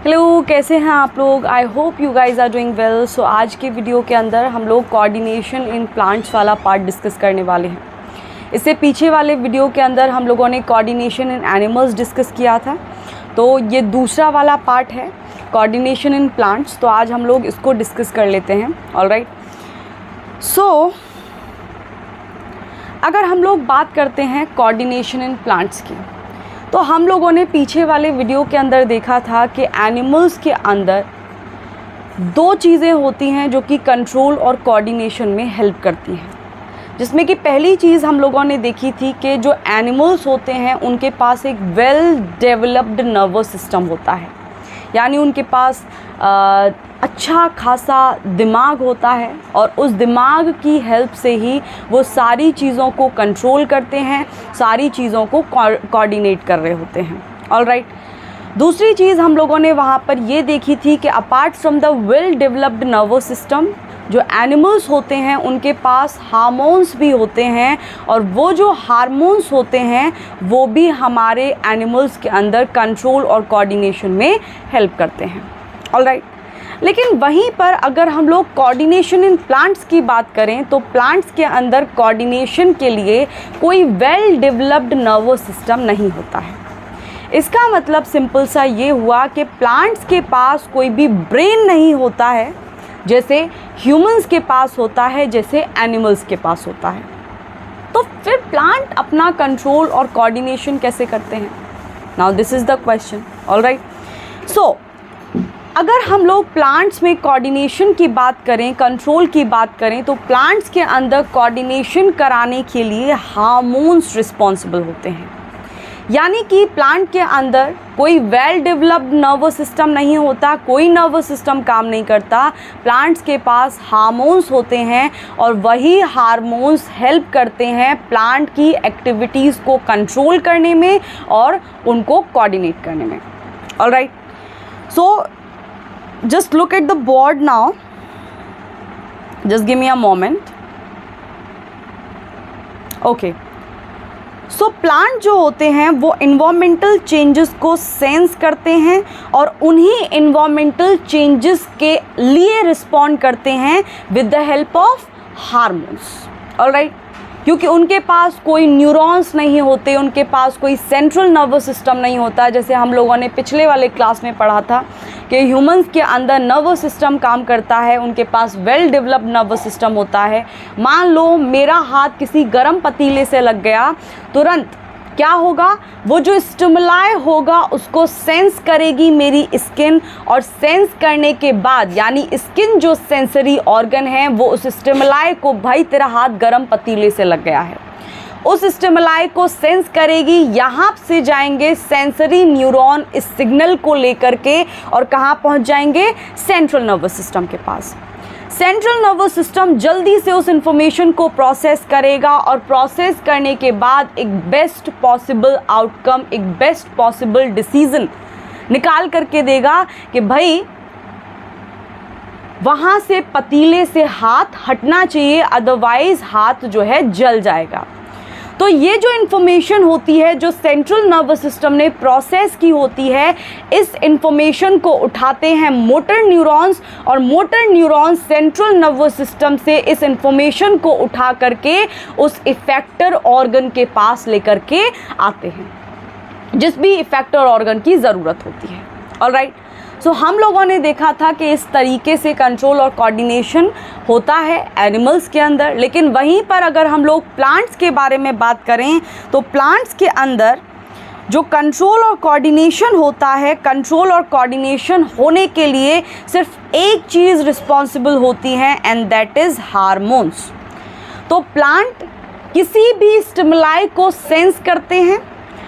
Hello, कैसे हैं आप लोग? I hope you guys are doing well. So आज के वीडियो के अंदर हम लोग कोऑर्डिनेशन इन प्लांट्स वाला पार्ट डिस्कस करने वाले हैं। इससे पीछे वाले वीडियो के अंदर हम लोगों ने कोऑर्डिनेशन इन एनिमल्स डिस्कस किया था, तो ये दूसरा वाला पार्ट है कोऑर्डिनेशन इन प्लांट्स। तो आज हम लोग इसको डिस्कस कर लेते हैं। ऑलराइट, सो अगर हम लोग बात करते हैं कोऑर्डिनेशन इन प्लांट्स की, तो हम लोगों ने पीछे वाले वीडियो के अंदर देखा था कि एनिमल्स के अंदर दो चीज़ें होती हैं जो कि कंट्रोल और कोऑर्डिनेशन में हेल्प करती हैं। जिसमें कि पहली चीज़ हम लोगों ने देखी थी कि जो एनिमल्स होते हैं उनके पास एक वेल डेवलप्ड नर्वस सिस्टम होता है, यानी उनके पास अच्छा खासा दिमाग होता है और उस दिमाग की हेल्प से ही वो सारी चीज़ों को कंट्रोल करते हैं, सारी चीज़ों को कोऑर्डिनेट कर रहे होते हैं। ऑलराइट, दूसरी चीज़ हम लोगों ने वहाँ पर ये देखी थी कि apart from the well developed nervous system, जो एनिमल्स होते हैं उनके पास हार्मोन्स भी होते हैं, और वो जो हार्मोन्स होते हैं वो भी हमारे एनिमल्स के अंदर कंट्रोल और कोऑर्डिनेशन में हेल्प करते हैं। ऑलराइट, लेकिन वहीं पर अगर हम लोग कोऑर्डिनेशन इन प्लांट्स की बात करें तो प्लांट्स के अंदर कोऑर्डिनेशन के लिए कोई वेल डेवलप्ड नर्वस सिस्टम नहीं होता है। इसका मतलब सिंपल सा ये हुआ कि प्लांट्स के पास कोई भी ब्रेन नहीं होता है जैसे ह्यूमंस के पास होता है, जैसे एनिमल्स के पास होता है। तो फिर प्लांट अपना कंट्रोल और कोऑर्डिनेशन कैसे करते हैं? Now this is the question. Alright, so अगर हम लोग प्लांट्स में कोऑर्डिनेशन की बात करें, कंट्रोल की बात करें, तो प्लांट्स के अंदर कोऑर्डिनेशन कराने के लिए हार्मोन्स रिस्पॉन्सिबल होते हैं। यानी कि प्लांट के अंदर कोई वेल डेवलप्ड नर्वस सिस्टम नहीं होता, कोई नर्वस सिस्टम काम नहीं करता। प्लांट्स के पास हार्मोन्स होते हैं और वही हार्मोन्स हेल्प करते हैं प्लांट की एक्टिविटीज़ को कंट्रोल करने में और उनको कोऑर्डिनेट करने में। Alright, so just look at the board now, just give me a moment. Okay, so plant जो होते हैं वो environmental changes को सेंस करते हैं और उन्हीं environmental changes के लिए respond करते हैं with the help of hormones. Alright, क्योंकि उनके पास कोई न्यूरॉन्स नहीं होते, उनके पास कोई सेंट्रल नर्वस सिस्टम नहीं होता। जैसे हम लोगों ने पिछले वाले क्लास में पढ़ा था कि ह्यूमंस के अंदर नर्वस सिस्टम काम करता है, उनके पास वेल डेवलप्ड नर्वस सिस्टम होता है। मान लो मेरा हाथ किसी गर्म पतीले से लग गया, तुरंत क्या होगा, वो जो स्टिमुलाई होगा उसको सेंस करेगी मेरी स्किन, और सेंस करने के बाद यानी स्किन जो सेंसरी ऑर्गन है वो उस स्टिमुलाई को, भाई तेरा हाथ गर्म पतीले से लग गया है, उस स्टिमुलाई को सेंस करेगी। यहाँ से जाएंगे सेंसरी न्यूरॉन इस सिग्नल को लेकर के और कहाँ पहुँच जाएंगे? सेंट्रल नर्वस सिस्टम के पास। सेंट्रल नर्वस सिस्टम जल्दी से उस इंफॉर्मेशन को प्रोसेस करेगा और प्रोसेस करने के बाद एक बेस्ट पॉसिबल आउटकम, एक बेस्ट पॉसिबल डिसीजन निकाल करके देगा कि भाई वहाँ से पतीले से हाथ हटना चाहिए, अदरवाइज हाथ जो है जल जाएगा। तो ये जो इन्फॉर्मेशन होती है जो सेंट्रल नर्वस सिस्टम ने प्रोसेस की होती है, इस इन्फॉर्मेशन को उठाते हैं मोटर न्यूरॉन्स, और motor neurons central nervous system से इस इन्फॉर्मेशन को उठा करके उस इफेक्टर ऑर्गन के पास लेकर के आते हैं, जिस भी इफेक्टर ऑर्गन की ज़रूरत होती है। ऑलराइट, सो हम लोगों ने देखा था कि इस तरीके से कंट्रोल और कोऑर्डिनेशन होता है एनिमल्स के अंदर। लेकिन वहीं पर अगर हम लोग प्लांट्स के बारे में बात करें तो प्लांट्स के अंदर जो कंट्रोल और कोऑर्डिनेशन होता है, कंट्रोल और कोऑर्डिनेशन होने के लिए सिर्फ एक चीज़ रिस्पॉन्सिबल होती है, एंड दैट इज़ हार्मोन्स। तो प्लांट किसी भी स्टिमुलाई को सेंस करते हैं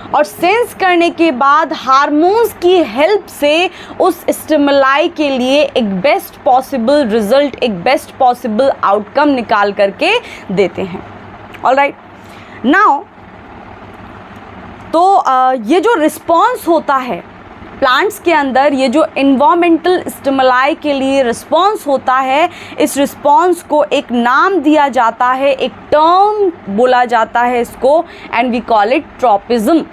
और सेंस करने के बाद हार्मोन्स की हेल्प से उस स्टिमुलाई के लिए एक बेस्ट पॉसिबल रिजल्ट, एक बेस्ट पॉसिबल आउटकम निकाल करके देते हैं। ऑलराइट, नाउ तो ये जो रिस्पॉन्स होता है प्लांट्स के अंदर, ये जो इन्वायरमेंटल स्टिमुलाई के लिए रिस्पॉन्स होता है, इस रिस्पॉन्स को एक नाम दिया जाता है, एक टर्म बोला जाता है इसको, and we call it tropism.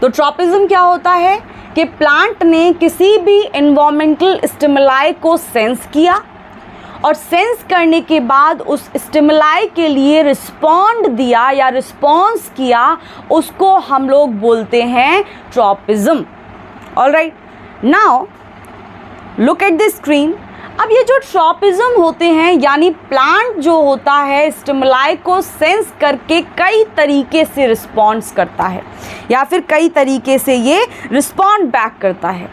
तो ट्रॉपिज्म क्या होता है? कि प्लांट ने किसी भी एनवायरमेंटल स्टिमुलाई को सेंस किया और सेंस करने के बाद उस स्टिमुलाई के लिए रिस्पॉन्ड दिया या रिस्पॉन्स किया, उसको हम लोग बोलते हैं tropism. Alright, now look at the screen. अब ये जो ट्रॉपिज्म होते हैं, यानी प्लांट जो होता है स्टिमुलाई को सेंस करके कई तरीके से रिस्पॉन्स करता है या फिर कई तरीके से ये रिस्पॉन्ड बैक करता है।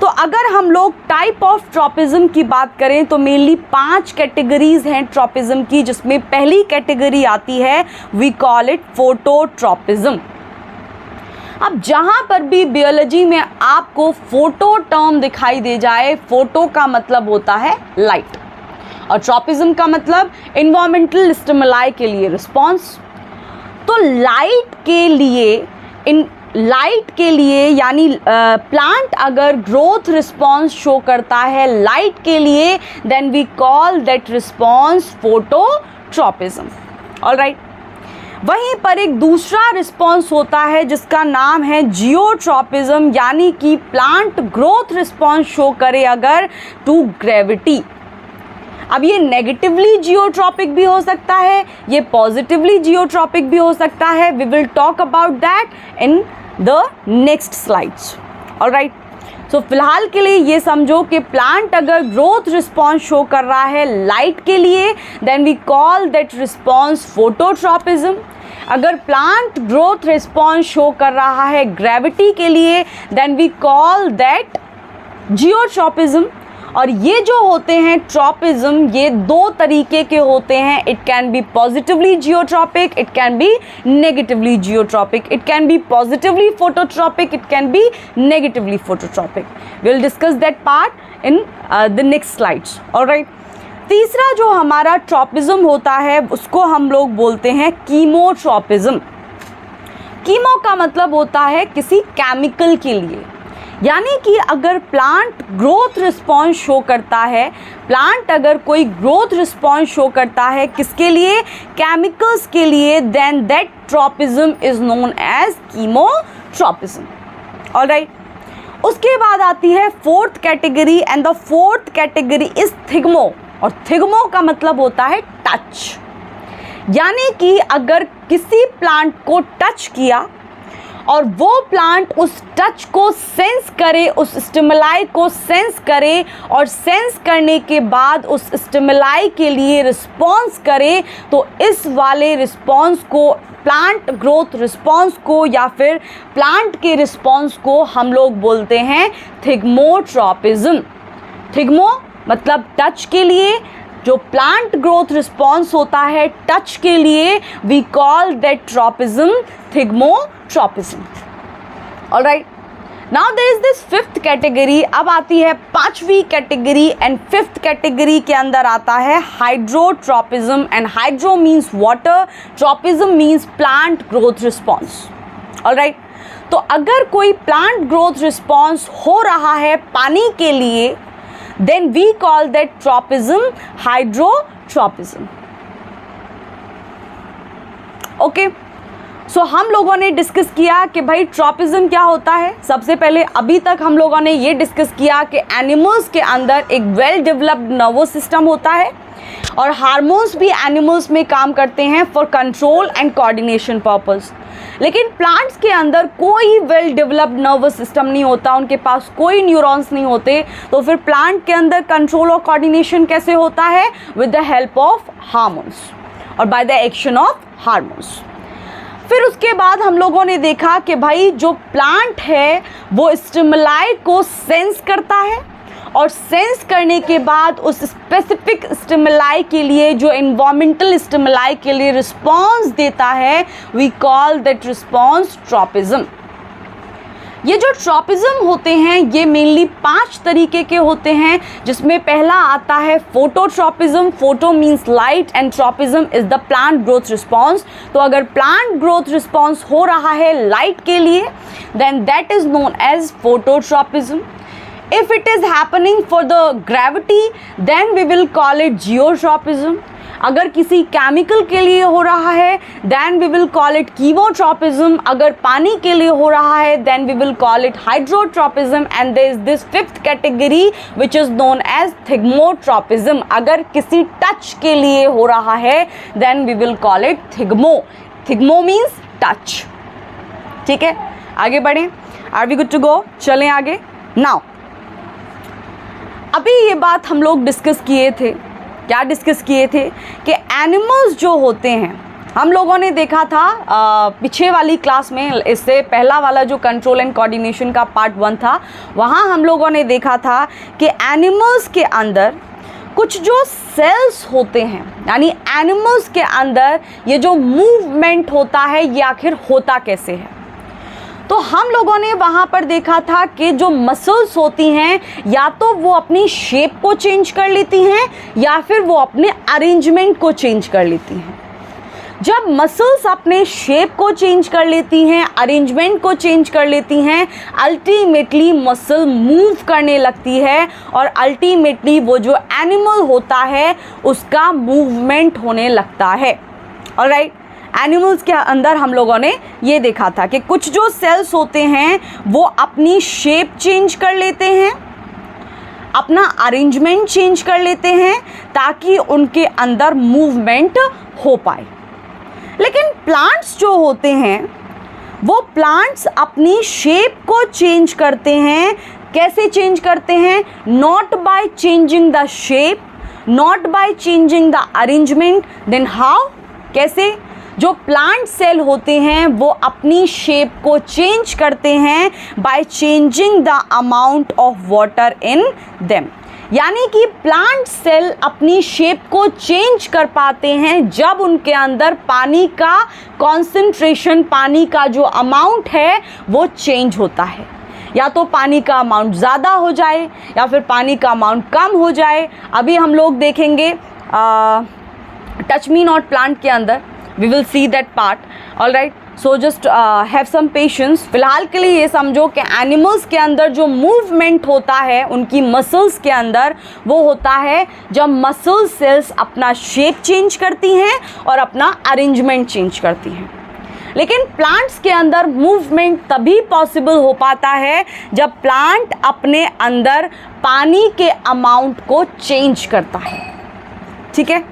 तो अगर हम लोग टाइप ऑफ ट्रॉपिज्म की बात करें तो मेनली 5 कैटेगरीज हैं ट्रॉपिज्म की, जिसमें पहली कैटेगरी आती है, वी कॉल इट फोटोट्रॉपिज्म। अब जहाँ पर भी बायोलॉजी में आपको फोटो टर्म दिखाई दे जाए, फोटो का मतलब होता है लाइट और ट्रॉपिज्म का मतलब एनवायरमेंटल स्टिमुलाई के लिए रिस्पॉन्स। तो लाइट के लिए यानी प्लांट अगर ग्रोथ रिस्पॉन्स शो करता है लाइट के लिए, then we call that response phototropism. Alright, वहीं पर एक दूसरा रिस्पॉन्स होता है जिसका नाम है जियोट्रॉपिज्म, यानी कि प्लांट ग्रोथ रिस्पॉन्स शो करे अगर टू ग्रेविटी। अब ये नेगेटिवली जियोट्रॉपिक भी हो सकता है, ये पॉजिटिवली जियोट्रॉपिक भी हो सकता है। We will talk about that in the next slides. Alright, so फिलहाल के लिए ये समझो कि प्लांट अगर ग्रोथ रिस्पॉन्स शो कर रहा है लाइट के लिए, then we call that response phototropism. अगर प्लांट ग्रोथ रिस्पॉन्स शो कर रहा है ग्रेविटी के लिए, then we call that geotropism. और ये जो होते हैं ट्रॉपिज्म, ये 2 तरीके के होते हैं। It can be positively geotropic, it can be negatively geotropic, it can be positively phototropic, it can be negatively phototropic. We will discuss that part in the next slides. Alright, तीसरा जो हमारा tropism होता है उसको हम लोग बोलते हैं कीमोट्रॉपिज्म। कीमो का मतलब होता है किसी केमिकल के लिए, यानी कि अगर प्लांट ग्रोथ रिस्पॉन्स शो करता है, प्लांट अगर कोई ग्रोथ रिस्पॉन्स शो करता है किसके लिए, केमिकल्स के लिए, then that tropism is known as chemotropism. Alright, उसके बाद आती है 4th category, and the 4th category is thigmo. और थिग्मो का मतलब होता है टच, यानी कि अगर किसी प्लांट को टच किया और वो प्लांट उस टच को सेंस करे, उस स्टिमुलाई को सेंस करे और सेंस करने के बाद उस स्टिमुलाई के लिए रिस्पॉन्स करे, तो इस वाले रिस्पॉन्स को, प्लांट ग्रोथ रिस्पॉन्स को या फिर प्लांट के रिस्पॉन्स को हम लोग बोलते हैं थिग्मोट्रॉपिज्म। थिग्मो मतलब टच के लिए, जो प्लांट ग्रोथ रिस्पॉन्स होता है टच के लिए, we call that tropism thigmotropism. Alright, now there is this 5th category. अब आती है 5वीं कैटेगरी, एंड 5th कैटेगरी के अंदर आता है hydrotropism. And hydro means water, tropism means plant growth response. Alright, तो अगर कोई प्लांट ग्रोथ रिस्पॉन्स हो रहा है पानी के लिए, then we call that tropism hydrotropism. Okay, so हम लोगों ने डिस्कस किया कि भाई ट्रॉपिज्म क्या होता है। सबसे पहले अभी तक हम लोगों ने ये डिस्कस किया कि एनिमल्स के अंदर एक वेल डेवलप्ड नर्वस सिस्टम होता है और हार्मोन्स भी एनिमल्स में काम करते हैं for control and coordination purpose. लेकिन प्लांट्स के अंदर कोई वेल डेवलप्ड नर्वस सिस्टम नहीं होता, उनके पास कोई न्यूरॉन्स नहीं होते, तो फिर प्लांट के अंदर कंट्रोल और कोऑर्डिनेशन कैसे होता है, with the help of hormones और by the action of hormones. फिर उसके बाद हम लोगों ने देखा कि भाई जो प्लांट है वो स्टिमुलाई को सेंस करता है और सेंस करने के बाद उस स्पेसिफिक स्टिमुलाई के लिए, जो एनवायरमेंटल स्टिमुलाई के लिए रिस्पॉन्स देता है, we call that response tropism. ये जो ट्रॉपिज्म होते हैं ये मेनली 5 तरीके के होते हैं, जिसमें पहला आता है phototropism. Photo means light and tropism is the plant growth response. तो अगर प्लांट ग्रोथ रिस्पॉन्स हो रहा है लाइट के लिए, then that is known as phototropism. If it is happening for the gravity, then we will call it geotropism. अगर किसी chemical के लिए हो रहा है, then we will call it chemotropism. अगर पानी के लिए हो रहा है, then we will call it hydrotropism. And there is this fifth category which is known as thigmotropism. अगर किसी टच के लिए हो रहा है, then we will call it thigmo. Thigmo means touch. ठीक है, आगे बढ़ें. Are we good to go? चलें आगे. Now, अभी ये बात हम लोग डिस्कस किए थे. क्या डिस्कस किए थे कि एनिमल्स जो होते हैं, हम लोगों ने देखा था पीछे वाली क्लास में, इससे पहला वाला जो कंट्रोल एंड कोऑर्डिनेशन का पार्ट 1 था, वहाँ हम लोगों ने देखा था कि एनिमल्स के अंदर कुछ जो सेल्स होते हैं, यानी एनिमल्स के अंदर ये जो मूवमेंट होता है ये आखिर होता कैसे है. तो हम लोगों ने वहाँ पर देखा था कि जो मसल्स होती हैं या तो वो अपनी शेप को चेंज कर लेती हैं या फिर वो अपने अरेंजमेंट को चेंज कर लेती हैं. जब मसल्स अपने शेप को चेंज कर लेती हैं, अरेंजमेंट को चेंज कर लेती हैं, अल्टीमेटली मसल मूव करने लगती है और अल्टीमेटली वो जो एनिमल होता है उसका मूवमेंट होने लगता है. ऑलराइट, एनिमल्स के अंदर हम लोगों ने ये देखा था कि कुछ जो सेल्स होते हैं वो अपनी शेप चेंज कर लेते हैं, अपना अरेंजमेंट चेंज कर लेते हैं ताकि उनके अंदर मूवमेंट हो पाए. लेकिन प्लांट्स जो होते हैं वो प्लांट्स अपनी शेप को चेंज करते हैं. कैसे चेंज करते हैं? Not by changing the shape, not by changing the arrangement. Then how? कैसे? जो प्लांट सेल होते हैं वो अपनी शेप को चेंज करते हैं bye changing the amount of water in them. यानी कि प्लांट सेल अपनी शेप को चेंज कर पाते हैं जब उनके अंदर पानी का कॉन्सेंट्रेशन, पानी का जो अमाउंट है वो चेंज होता है. या तो पानी का अमाउंट ज़्यादा हो जाए या फिर पानी का अमाउंट कम हो जाए. अभी हम लोग देखेंगे टच मी नॉट प्लांट के अंदर, we will see that part. all right, so just have some patience. फिलहाल के लिए ये समझो कि एनिमल्स के अंदर जो मूवमेंट होता है उनकी मसल्स के अंदर वो होता है जब मसल सेल्स अपना शेप चेंज करती हैं और अपना अरेंजमेंट चेंज करती हैं. लेकिन प्लांट्स के अंदर मूवमेंट तभी पॉसिबल हो पाता है जब प्लांट अपने अंदर पानी के अमाउंट को चेंज करता है. ठीक है,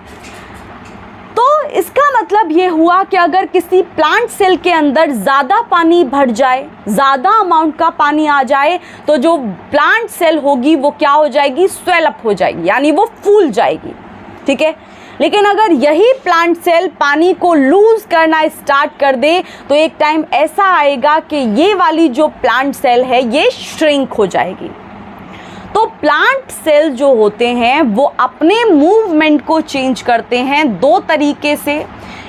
तो इसका मतलब ये हुआ कि अगर किसी प्लांट सेल के अंदर ज़्यादा पानी भर जाए, ज़्यादा अमाउंट का पानी आ जाए, तो जो प्लांट सेल होगी वो क्या हो जाएगी? स्वेल अप हो जाएगी, यानी वो फूल जाएगी. ठीक है, लेकिन अगर यही प्लांट सेल पानी को लूज़ करना स्टार्ट कर दे तो एक टाइम ऐसा आएगा कि ये वाली जो प्लांट सेल है ये श्रिंक हो जाएगी. तो प्लांट सेल जो होते हैं वो अपने मूवमेंट को चेंज करते हैं दो तरीके से.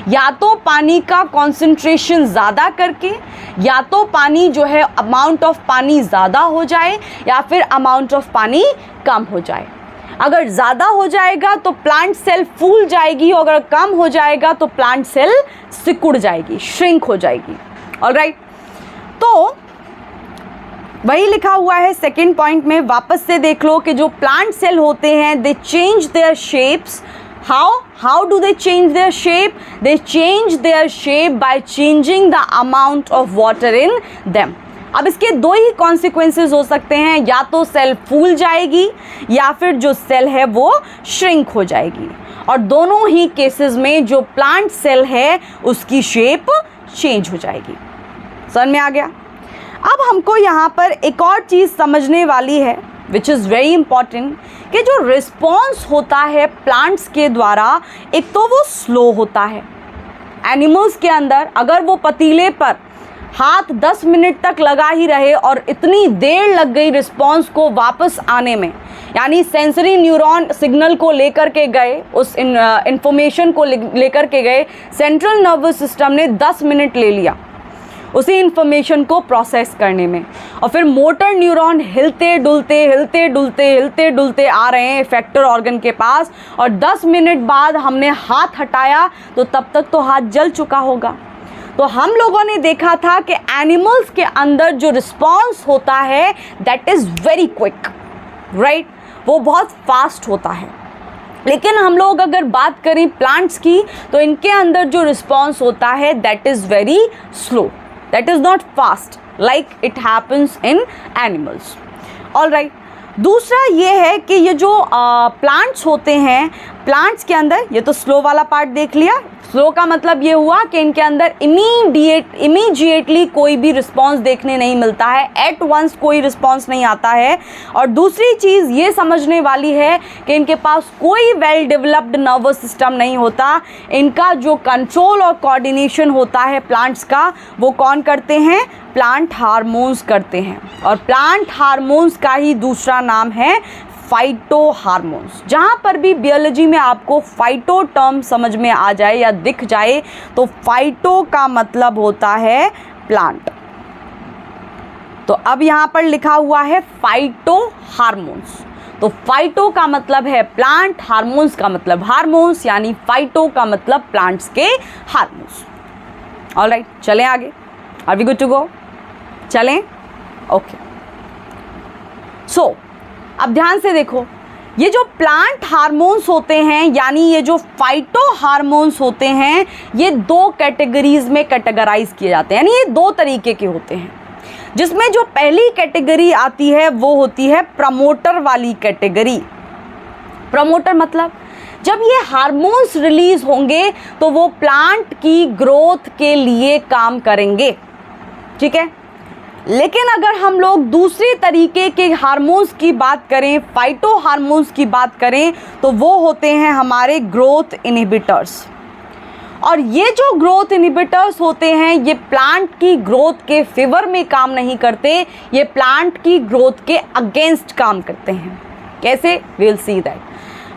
या तो पानी का कॉन्सेंट्रेशन ज़्यादा करके, या तो पानी जो है अमाउंट ऑफ पानी ज़्यादा हो जाए या फिर अमाउंट ऑफ पानी कम हो जाए. अगर ज़्यादा हो जाएगा तो प्लांट सेल फूल जाएगी और अगर कम हो जाएगा तो प्लांट सेल सिकुड़ जाएगी, श्रिंक हो जाएगी. ऑलराइट, तो वही लिखा हुआ है सेकेंड पॉइंट में. वापस से देख लो कि जो प्लांट सेल होते हैं दे change their shapes. How do they change their shape? They change their shape by changing the amount of water in them. अब इसके दो ही कॉन्सिक्वेंसेस हो सकते हैं, या तो सेल फूल जाएगी या फिर जो सेल है वो श्रिंक हो जाएगी. और दोनों ही केसेस में जो प्लांट सेल है उसकी शेप चेंज हो जाएगी. समझ में आ गया? अब हमको यहाँ पर एक और चीज़ समझने वाली है विच इज़ वेरी इम्पॉर्टेंट, कि जो रिस्पॉन्स होता है प्लांट्स के द्वारा, एक तो वो स्लो होता है. एनिमल्स के अंदर अगर वो पतीले पर हाथ 10 मिनट तक लगा ही रहे और इतनी देर लग गई रिस्पॉन्स को वापस आने में, यानी सेंसरी न्यूरॉन सिग्नल को लेकर के गए, उस इंफॉर्मेशन को लेकर के गए, सेंट्रल नर्वस सिस्टम ने 10 मिनट ले लिया उसी इंफॉर्मेशन को प्रोसेस करने में, और फिर मोटर न्यूरॉन हिलते डुलते आ रहे हैं इफेक्टर ऑर्गन के पास, और 10 मिनट बाद हमने हाथ हटाया तो तब तक तो हाथ जल चुका होगा. तो हम लोगों ने देखा था कि एनिमल्स के अंदर जो रिस्पॉन्स होता है that is very quick. Right, वो बहुत फास्ट होता है। लेकिन हम लोग अगर बात करें प्लांट्स की, तो इनके अंदर जो रिस्पॉन्स होता है that is very slow, that is not fast like it happens in animals. Alright, दूसरा ये है कि ये जो प्लांट्स होते हैं, प्लांट्स के अंदर, ये तो स्लो वाला पार्ट देख लिया। स्लो का मतलब ये हुआ कि इनके अंदर इमीडिएटली कोई भी रिस्पांस देखने नहीं मिलता है, एट वंस कोई रिस्पांस नहीं आता है। और दूसरी चीज़ ये समझने वाली है कि इनके पास कोई वेल डेवलप्ड नर्वस सिस्टम नहीं होता। इनका जो कंट्रोल और कोऑर्डिनेशन होता है प्लांट्स का, वो कौन करते हैं? प्लांट हार्मोन्स करते हैं। और प्लांट हार्मोन्स का ही दूसरा नाम है फाइटो हार्मोन्स। जहाँ पर भी बायोलॉजी में आपको फाइटो टर्म समझ में आ जाए या दिख जाए, तो फाइटो का मतलब होता है प्लांट। तो अब यहाँ पर लिखा हुआ है फाइटो हार्मोन्स, तो फाइटो का मतलब है प्लांट, हार्मोन्स का मतलब हार्मोन्स, यानी फाइटो का मतलब प्लांट्स के हार्मोन्स। ऑलराइट, चलें आगे। Are we good to go? चलें, ओके। सो अब ध्यान से देखो, ये जो प्लांट हार्मोन्स होते हैं, यानी ये जो फाइटो हार्मोन्स होते हैं, ये दो कैटेगरीज में कैटेगराइज किए जाते हैं, यानी ये दो तरीके के होते हैं। जिसमें जो पहली कैटेगरी आती है वो होती है प्रमोटर वाली कैटेगरी। प्रमोटर मतलब जब ये हार्मोन्स रिलीज होंगे तो वो प्लांट की ग्रोथ के लिए काम करेंगे, ठीक है। लेकिन अगर हम लोग दूसरी तरीके के हार्मोन्स की बात करें, फाइटो हार्मोन्स की बात करें, तो वो होते हैं हमारे ग्रोथ इनहिबिटर्स। और ये जो ग्रोथ इनहिबिटर्स होते हैं, ये प्लांट की ग्रोथ के फेवर में काम नहीं करते, ये प्लांट की ग्रोथ के अगेंस्ट काम करते हैं। कैसे? Will see that.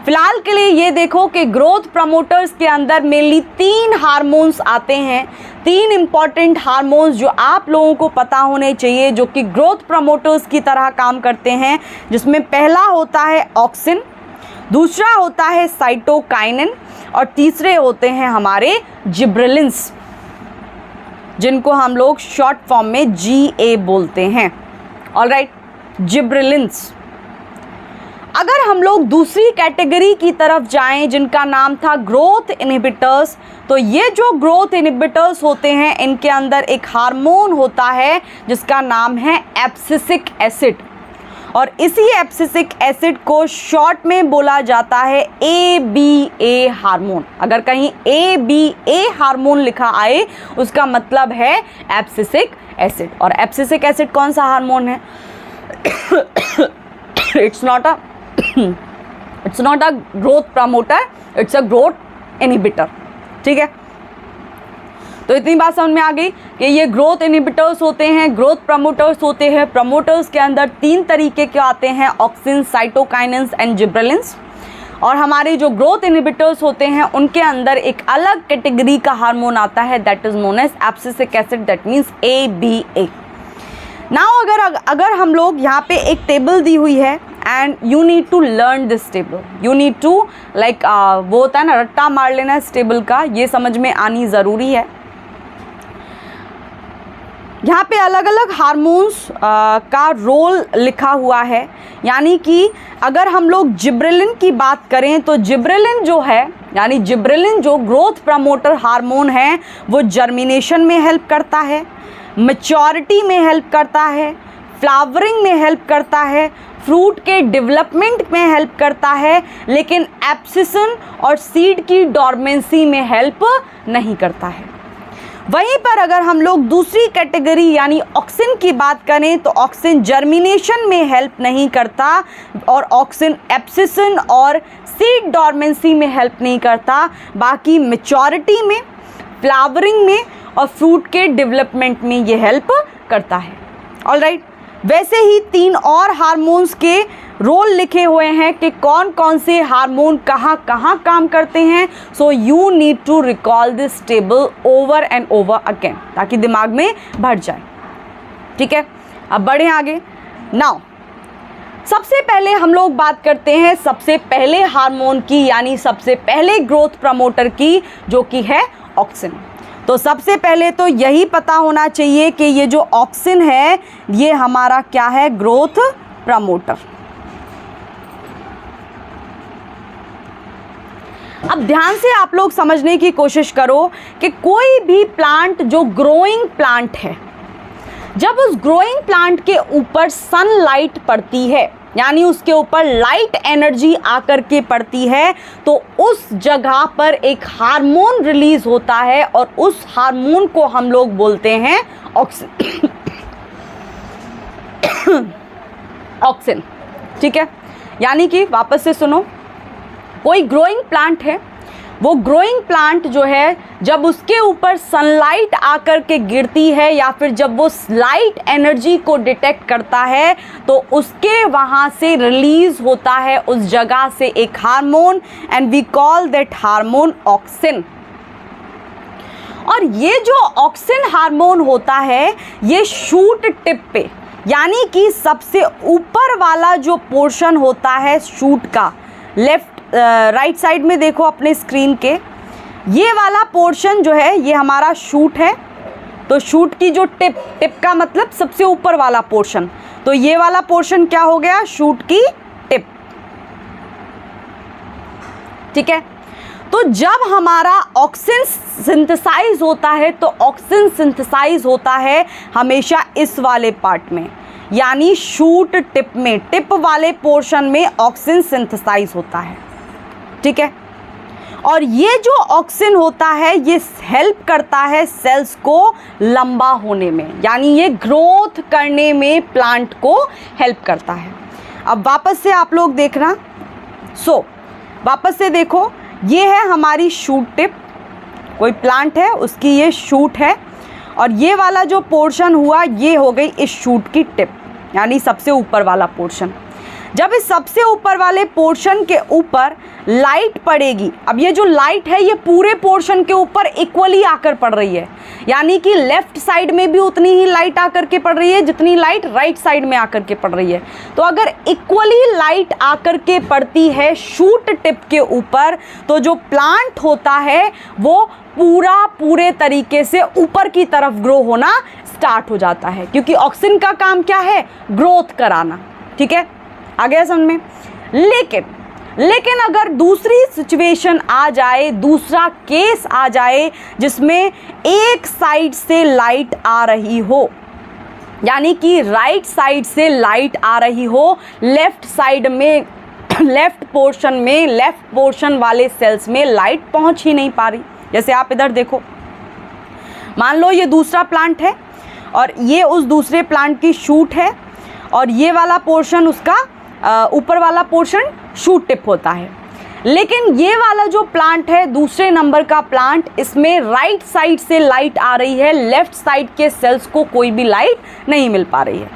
फिलहाल के लिए ये देखो कि ग्रोथ प्रमोटर्स के अंदर मेनली 3 हार्मोन्स आते हैं, 3 इंपॉर्टेंट हार्मोन्स जो आप लोगों को पता होने चाहिए, जो कि ग्रोथ प्रमोटर्स की तरह काम करते हैं। जिसमें पहला होता है ऑक्सिन, दूसरा होता है साइटोकाइनिन, और तीसरे होते हैं हमारे जिब्रेलिन्स, जिनको हम लोग शॉर्ट फॉर्म में GA बोलते हैं। Alright, gibberellins. अगर हम लोग दूसरी कैटेगरी की तरफ जाएं, जिनका नाम था ग्रोथ इनहिबिटर्स, तो ये जो ग्रोथ इनहिबिटर्स होते हैं, इनके अंदर एक हार्मोन होता है जिसका नाम है एब्सिसिक एसिड। और इसी एब्सिसिक एसिड को शॉर्ट में बोला जाता है ABA हार्मोन। अगर कहीं ABA हार्मोन लिखा आए, उसका मतलब है एब्सिसिक एसिड। और एब्सिसिक एसिड कौन सा हार्मोन है? it's not a growth promoter, it's a growth inhibitor, ठीक है। तो इतनी बात समझ में आ गई कि ये ग्रोथ इनहिबिटर्स होते हैं, ग्रोथ प्रमोटर्स होते हैं। प्रमोटर्स के अंदर 3 तरीके के आते हैं, ऑक्सिन, साइटोकाइनिन्स एंड जिब्रेलिन्स। और हमारे जो ग्रोथ इनहिबिटर्स होते हैं, उनके अंदर एक अलग कैटेगरी का हार्मोन आता है, that is known as abscisic acid, that means ABA। Now अगर हम लोग यहाँ पे एक टेबल दी हुई है, and you need to learn this table, you need to like वो होता है ना, रट्टा मार लेना इस टेबल का, ये समझ में आनी ज़रूरी है। यहाँ पे अलग अलग हार्मोन्स का रोल लिखा हुआ है। यानी कि अगर हम लोग जिब्रेलिन की बात करें, तो जिब्रेलिन जो है, यानी जिब्रेलिन जो ग्रोथ प्रमोटर हार्मोन है, वो जर्मिनेशन में हेल्प करता है, मैच्योरिटी में हेल्प करता है, फ्लावरिंग में हेल्प करता है, फ्रूट के डेवलपमेंट में हेल्प करता है, लेकिन एब्सिसन और सीड की डॉर्मेंसी में हेल्प नहीं करता है। वहीं पर अगर हम लोग दूसरी कैटेगरी यानी ऑक्सिन की बात करें, तो ऑक्सिन जर्मिनेशन में हेल्प नहीं करता, और ऑक्सिन एब्सिसन और सीड डॉर्मेंसी में हेल्प नहीं करता, बाकी मैच्योरिटी में, फ्लावरिंग में और फ्रूट के डेवलपमेंट में ये हेल्प करता है। ऑलराइट, वैसे ही 3 और हार्मोन्स के रोल लिखे हुए हैं कि कौन कौन से हार्मोन कहाँ कहाँ काम करते हैं। So you need to recall this table over and over again, ताकि दिमाग में भर जाए, ठीक है। अब बढ़ें आगे। नाउ सबसे पहले हम लोग बात करते हैं सबसे पहले हार्मोन की, यानी सबसे पहले ग्रोथ प्रमोटर की, जो कि है ऑक्सिन। तो सबसे पहले तो यही पता होना चाहिए कि ये जो ऑक्सिन है, ये हमारा क्या है? Growth promoter. अब ध्यान से आप लोग समझने की कोशिश करो कि कोई भी प्लांट जो ग्रोइंग प्लांट है, जब उस ग्रोइंग प्लांट के ऊपर सनलाइट पड़ती है, यानी उसके ऊपर लाइट एनर्जी आकर के पड़ती है, तो उस जगह पर एक हार्मोन रिलीज होता है और उस हार्मोन को हम लोग बोलते हैं ऑक्सिन। ऑक्सिन, ठीक है। यानी कि वापस से सुनो, कोई ग्रोइंग प्लांट है, वो ग्रोइंग प्लांट जो है जब उसके ऊपर सनलाइट आकर के गिरती है या फिर जब वो लाइट एनर्जी को डिटेक्ट करता है, तो उसके वहाँ से रिलीज होता है उस जगह से एक hormone, and we call that hormone auxin. और ये जो ऑक्सिन हार्मोन होता है, ये शूट टिप पे, यानी कि सबसे ऊपर वाला जो पोर्शन होता है शूट का, राइट साइड में देखो अपने स्क्रीन के, ये वाला पोर्शन जो है ये हमारा शूट है। तो शूट की जो टिप का मतलब सबसे ऊपर वाला पोर्शन, तो ये वाला पोर्शन क्या हो गया, शूट की टिप, ठीक है। तो जब हमारा ऑक्सिन सिंथेसाइज होता है, तो ऑक्सिन सिंथेसाइज होता है हमेशा इस वाले पार्ट में, यानी शूट टिप में, टिप वाले पोर्शन में ऑक्सिन सिंथेसाइज होता है, ठीक है। और ये जो ऑक्सिन होता है ये हेल्प करता है सेल्स को लंबा होने में, यानी ये ग्रोथ करने में प्लांट को हेल्प करता है। अब वापस से आप लोग देखना, वापस से देखो, ये है हमारी शूट टिप, कोई प्लांट है उसकी ये शूट है, और ये वाला जो पोर्शन हुआ ये हो गई इस शूट की टिप, यानी सबसे ऊपर वाला पोर्शन। जब इस सबसे ऊपर वाले पोर्शन के ऊपर लाइट पड़ेगी, अब ये जो लाइट है ये पूरे पोर्शन के ऊपर इक्वली आकर पड़ रही है, यानी कि लेफ्ट साइड में भी उतनी ही लाइट आकर के पड़ रही है जितनी लाइट राइट साइड में आकर के पड़ रही है। तो अगर इक्वली लाइट आकर के पड़ती है शूट टिप के ऊपर, तो जो प्लांट होता है वो पूरे तरीके से ऊपर की तरफ ग्रो होना स्टार्ट हो जाता है, क्योंकि ऑक्सिन का काम क्या है, ग्रोथ कराना, ठीक है। आ गया समझ में। लेकिन अगर दूसरी सिचुएशन आ जाए, दूसरा केस आ जाए जिसमें एक साइड से लाइट आ रही हो, यानी कि राइट साइड से लाइट आ रही हो, लेफ्ट साइड में, लेफ्ट पोर्शन वाले सेल्स में लाइट पहुंच ही नहीं पा रही। जैसे आप इधर देखो, मान लो ये दूसरा प्लांट है और ये उस दूसरे प्लांट की शूट है, और ये वाला पोर्शन उसका ऊपर वाला पोर्शन शूट टिप होता है। लेकिन ये वाला जो प्लांट है, दूसरे नंबर का प्लांट, इसमें राइट साइड से लाइट आ रही है, लेफ्ट साइड के सेल्स को कोई भी लाइट नहीं मिल पा रही है।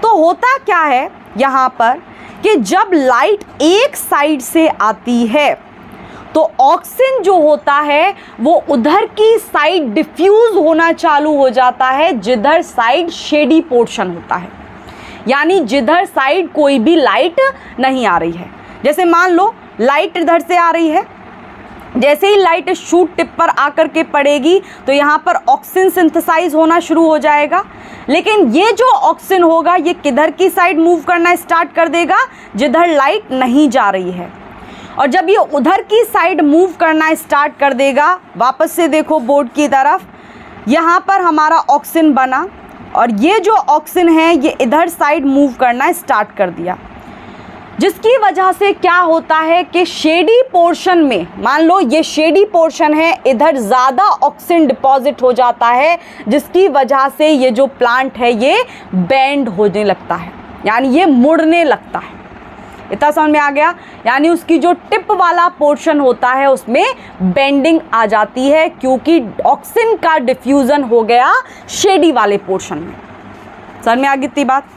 तो होता क्या है यहाँ पर कि जब लाइट एक साइड से आती है तो ऑक्सिन जो होता है वो उधर की साइड डिफ्यूज होना चालू हो जाता है, जिधर साइड शेडी पोर्शन होता है, यानी जिधर साइड कोई भी लाइट नहीं आ रही है। जैसे मान लो लाइट इधर से आ रही है, जैसे ही लाइट शूट टिप पर आकर के पड़ेगी तो यहाँ पर ऑक्सिन सिंथेसाइज होना शुरू हो जाएगा। लेकिन ये जो ऑक्सिन होगा ये किधर की साइड मूव करना स्टार्ट कर देगा, जिधर लाइट नहीं जा रही है। और जब ये उधर की साइड मूव करना स्टार्ट कर देगा, वापस से देखो बोर्ड की तरफ, यहाँ पर हमारा ऑक्सिन बना और ये जो ऑक्सिन है ये इधर साइड मूव करना स्टार्ट कर दिया, जिसकी वजह से क्या होता है कि शेडी पोर्शन में, मान लो ये शेडी पोर्शन है, इधर ज़्यादा ऑक्सिन डिपॉजिट हो जाता है, जिसकी वजह से ये जो प्लांट है ये बेंड होने लगता है, यानी ये मुड़ने लगता है। इतना समझ में आ गया? यानी उसकी जो टिप वाला पोर्शन होता है उसमें बेंडिंग आ जाती है, क्योंकि ऑक्सिन का डिफ्यूज़न हो गया शेडी वाले पोर्शन में। समझ में आ गई इतनी बात?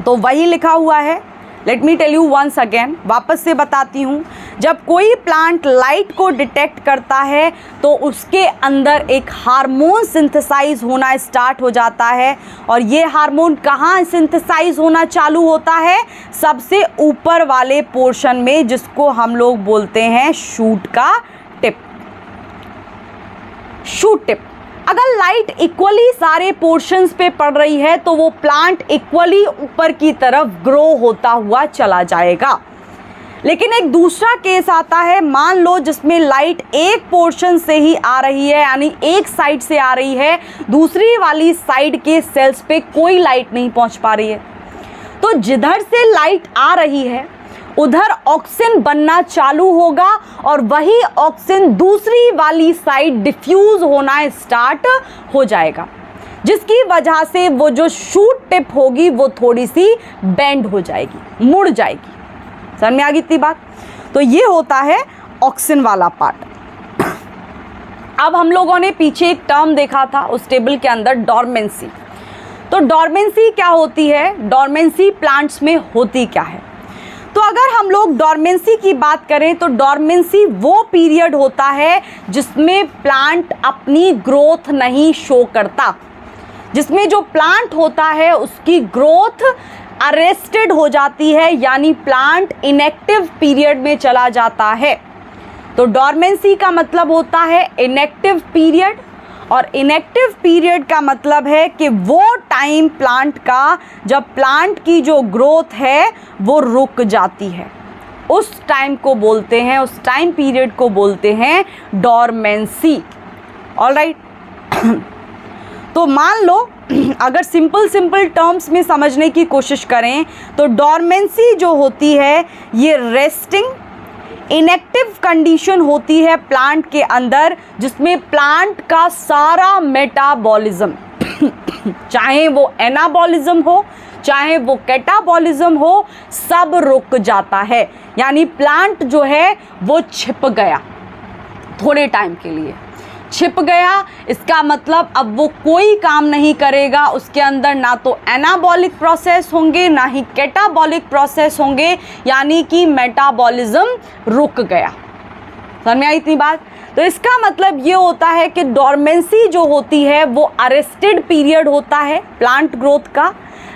तो वही लिखा हुआ है। Let me tell you once again, वापस से बताती हूँ। जब कोई प्लांट लाइट को डिटेक्ट करता है तो उसके अंदर एक हार्मोन सिंथेसाइज होना स्टार्ट हो जाता है, और ये हार्मोन कहाँ सिंथेसाइज होना चालू होता है? सबसे ऊपर वाले पोर्शन में, जिसको हम लोग बोलते हैं शूट का टिप। Shoot tip. अगर लाइट इक्वली सारे पोर्शंस पे पड़ रही है तो वो प्लांट इक्वली ऊपर की तरफ ग्रो होता हुआ चला जाएगा। लेकिन एक दूसरा केस आता है, मान लो जिसमें लाइट एक पोर्शन से ही आ रही है, यानी एक साइड से आ रही है, दूसरी वाली साइड के सेल्स पे कोई लाइट नहीं पहुंच पा रही है। तो जिधर से लाइट आ रही है उधर ऑक्सीजन बनना चालू होगा और वही ऑक्सीजन दूसरी वाली साइड डिफ्यूज होना स्टार्ट हो जाएगा, जिसकी वजह से वो जो शूट टिप होगी वो थोड़ी सी बेंड हो जाएगी, मुड़ जाएगी। समझ में आ गई इतनी बात? तो ये होता है ऑक्सीजन वाला पार्ट। अब हम लोगों ने पीछे एक टर्म देखा था उस टेबल के अंदर, डॉर्मेंसी। तो डॉर्मेंसी क्या होती है, डॉर्मेंसी प्लांट्स में होती क्या है? तो अगर हम लोग डॉर्मेंसी की बात करें तो डॉर्मेंसी वो पीरियड होता है जिसमें प्लांट अपनी ग्रोथ नहीं शो करता, जिसमें जो प्लांट होता है उसकी ग्रोथ अरेस्टेड हो जाती है, यानी प्लांट इनएक्टिव पीरियड में चला जाता है। तो डॉर्मेंसी का मतलब होता है इनएक्टिव पीरियड, और इनएक्टिव पीरियड का मतलब है कि वो टाइम प्लांट का जब प्लांट की जो ग्रोथ है वो रुक जाती है, उस टाइम को बोलते हैं, उस टाइम पीरियड को बोलते हैं डॉर्मेंसी। ऑलराइट। तो मान लो अगर सिंपल टर्म्स में समझने की कोशिश करें तो डॉर्मेंसी जो होती है ये रेस्टिंग इनएक्टिव कंडीशन होती है प्लांट के अंदर, जिसमें प्लांट का सारा मेटाबॉलिज्म चाहे वो एनाबॉलिज्म हो चाहे वो कैटाबॉलिज्म हो, सब रुक जाता है। यानी प्लांट जो है वो छिप गया, थोड़े टाइम के लिए छिप गया। इसका मतलब अब वो कोई काम नहीं करेगा, उसके अंदर ना तो एनाबॉलिक प्रोसेस होंगे ना ही कैटाबॉलिक प्रोसेस होंगे, यानी कि मेटाबॉलिज्म रुक गया। समझ में आई इतनी बात? तो इसका मतलब ये होता है कि डॉर्मेंसी जो होती है वो अरेस्टेड पीरियड होता है प्लांट ग्रोथ का।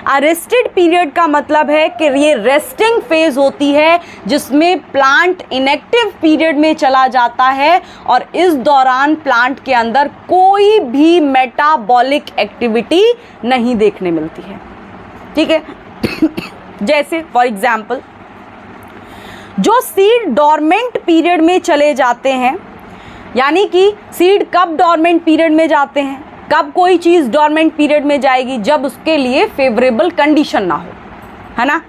अरेस्टेड पीरियड का मतलब है कि ये रेस्टिंग फेज होती है जिसमें प्लांट इनएक्टिव पीरियड में चला जाता है और इस दौरान प्लांट के अंदर कोई भी मेटाबॉलिक एक्टिविटी नहीं देखने मिलती है। ठीक है। जैसे फॉर एग्जाम्पल जो सीड डॉर्मेंट पीरियड में चले जाते हैं, यानी कि सीड कब डॉर्मेंट पीरियड में जाते हैं, कब कोई चीज़ डॉर्मेंट पीरियड में जाएगी, जब उसके लिए फेवरेबल कंडीशन ना हो, है ना।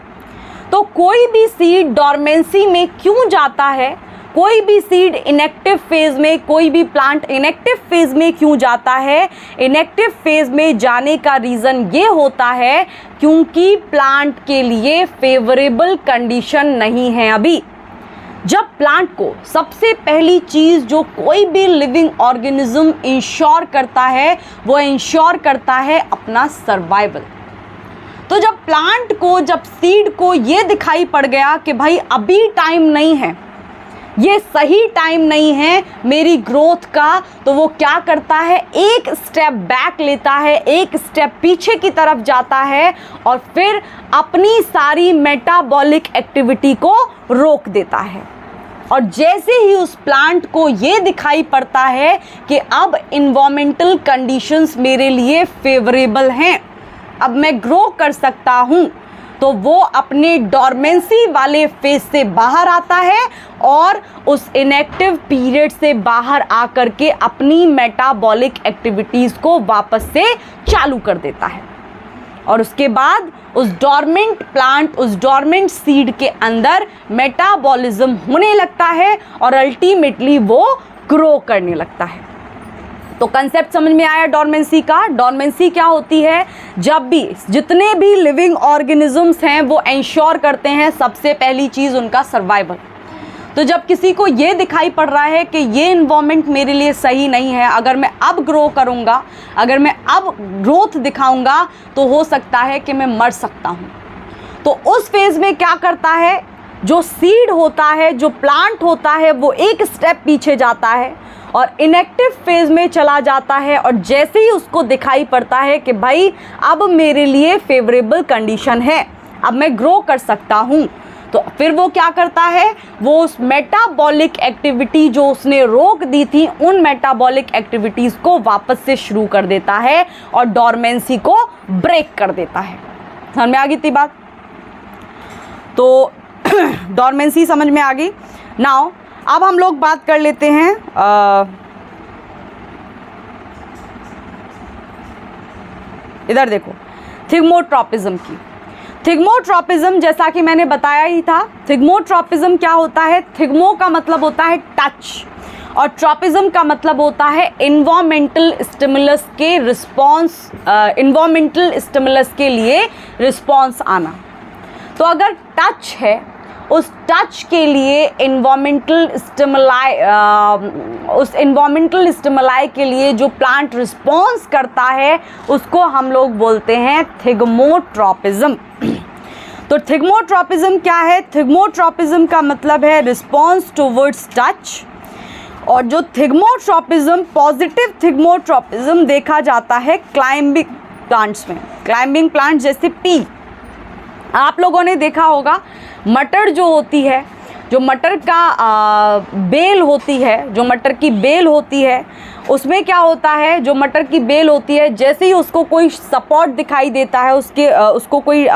तो कोई भी सीड डॉर्मेंसी में क्यों जाता है, कोई भी सीड इनएक्टिव फेज में, कोई भी प्लांट इनएक्टिव फेज में क्यों जाता है? इनएक्टिव फेज में जाने का रीज़न ये होता है क्योंकि प्लांट के लिए फेवरेबल कंडीशन नहीं है अभी। जब प्लांट को सबसे पहली चीज़ जो कोई भी लिविंग ऑर्गेनिज्म इंश्योर करता है वो इंश्योर करता है अपना सर्वाइवल। तो जब प्लांट को, जब सीड को ये दिखाई पड़ गया कि भाई अभी टाइम नहीं है, ये सही टाइम नहीं है मेरी ग्रोथ का, तो वो क्या करता है, एक स्टेप बैक लेता है, एक स्टेप पीछे की तरफ जाता है और फिर अपनी सारी मेटाबॉलिक एक्टिविटी को रोक देता है। और जैसे ही उस प्लांट को ये दिखाई पड़ता है कि अब इन्वायरमेंटल कंडीशंस मेरे लिए फेवरेबल हैं, अब मैं ग्रो कर सकता हूँ, तो वो अपने डॉर्मेंसी वाले फेज से बाहर आता है और उस इनएक्टिव पीरियड से बाहर आकर के अपनी मेटाबॉलिक एक्टिविटीज़ को वापस से चालू कर देता है। और उसके बाद उस डॉर्मेंट प्लांट, उस डॉर्मेंट सीड के अंदर मेटाबॉलिज्म होने लगता है और अल्टीमेटली वो ग्रो करने लगता है। तो कंसेप्ट समझ में आया डॉर्मेंसी का? डॉर्मेंसी क्या होती है? जब भी जितने भी लिविंग ऑर्गेनिजम्स हैं वो इंश्योर करते हैं सबसे पहली चीज़ उनका सर्वाइवल। तो जब किसी को ये दिखाई पड़ रहा है कि ये इन्वायरमेंट मेरे लिए सही नहीं है, अगर मैं अब ग्रो करूँगा, अगर मैं अब ग्रोथ दिखाऊंगा तो हो सकता है कि मैं मर सकता हूँ, तो उस फेज़ में क्या करता है, जो सीड होता है, जो प्लांट होता है, वो एक स्टेप पीछे जाता है और इनएक्टिव फेज में चला जाता है। और जैसे ही उसको दिखाई पड़ता है कि भाई अब मेरे लिए फेवरेबल कंडीशन है, अब मैं ग्रो कर सकता हूँ, तो फिर वो क्या करता है, वो उस मेटाबॉलिक एक्टिविटी जो उसने रोक दी थी, उन मेटाबॉलिक एक्टिविटीज़ को वापस से शुरू कर देता है और डॉर्मेंसी को ब्रेक कर देता है। समझ में आ गई थी बात? तो डॉर्मेंसी समझ में आ गई। नाउ अब हम लोग बात कर लेते हैं इधर देखो थिग्मोट्रोपिज्म की। थिग्मोट्रोपिज्म जैसा कि मैंने बताया ही था, थिग्मोट्रोपिज्म क्या होता है? थिग्मो का मतलब होता है टच और ट्रोपिज्म का मतलब होता है इन्वायरमेंटल स्टिमुलस के रिस्पॉन्स, इन्वायरमेंटल स्टिमुलस के लिए रिस्पॉन्स आना। तो अगर टच है, उस टच के लिए इन्वायरमेंटल स्टिमुलाई, उस इन्वायरमेंटल स्टिमुलाई के लिए जो प्लांट रिस्पॉन्स करता है उसको हम लोग बोलते हैं थिग्मोट्रोपिज्म। तो थिग्मोट्रोपिज्म क्या है? थिग्मोट्रोपिज्म का मतलब है रिस्पॉन्स टुवर्ड्स टच, और जो थिग्मोट्रोपिज्म, पॉजिटिव थिग्मोट्रोपिज्म देखा जाता है क्लाइंबिंग प्लांट्स में। क्लाइंबिंग प्लांट्स जैसे पी, आप लोगों ने देखा होगा मटर जो होती है, जो मटर का बेल होती है, जो मटर की बेल होती है, उसमें क्या होता है? जो मटर की बेल होती है, जैसे ही उसको कोई सपोर्ट दिखाई देता है, उसको कोई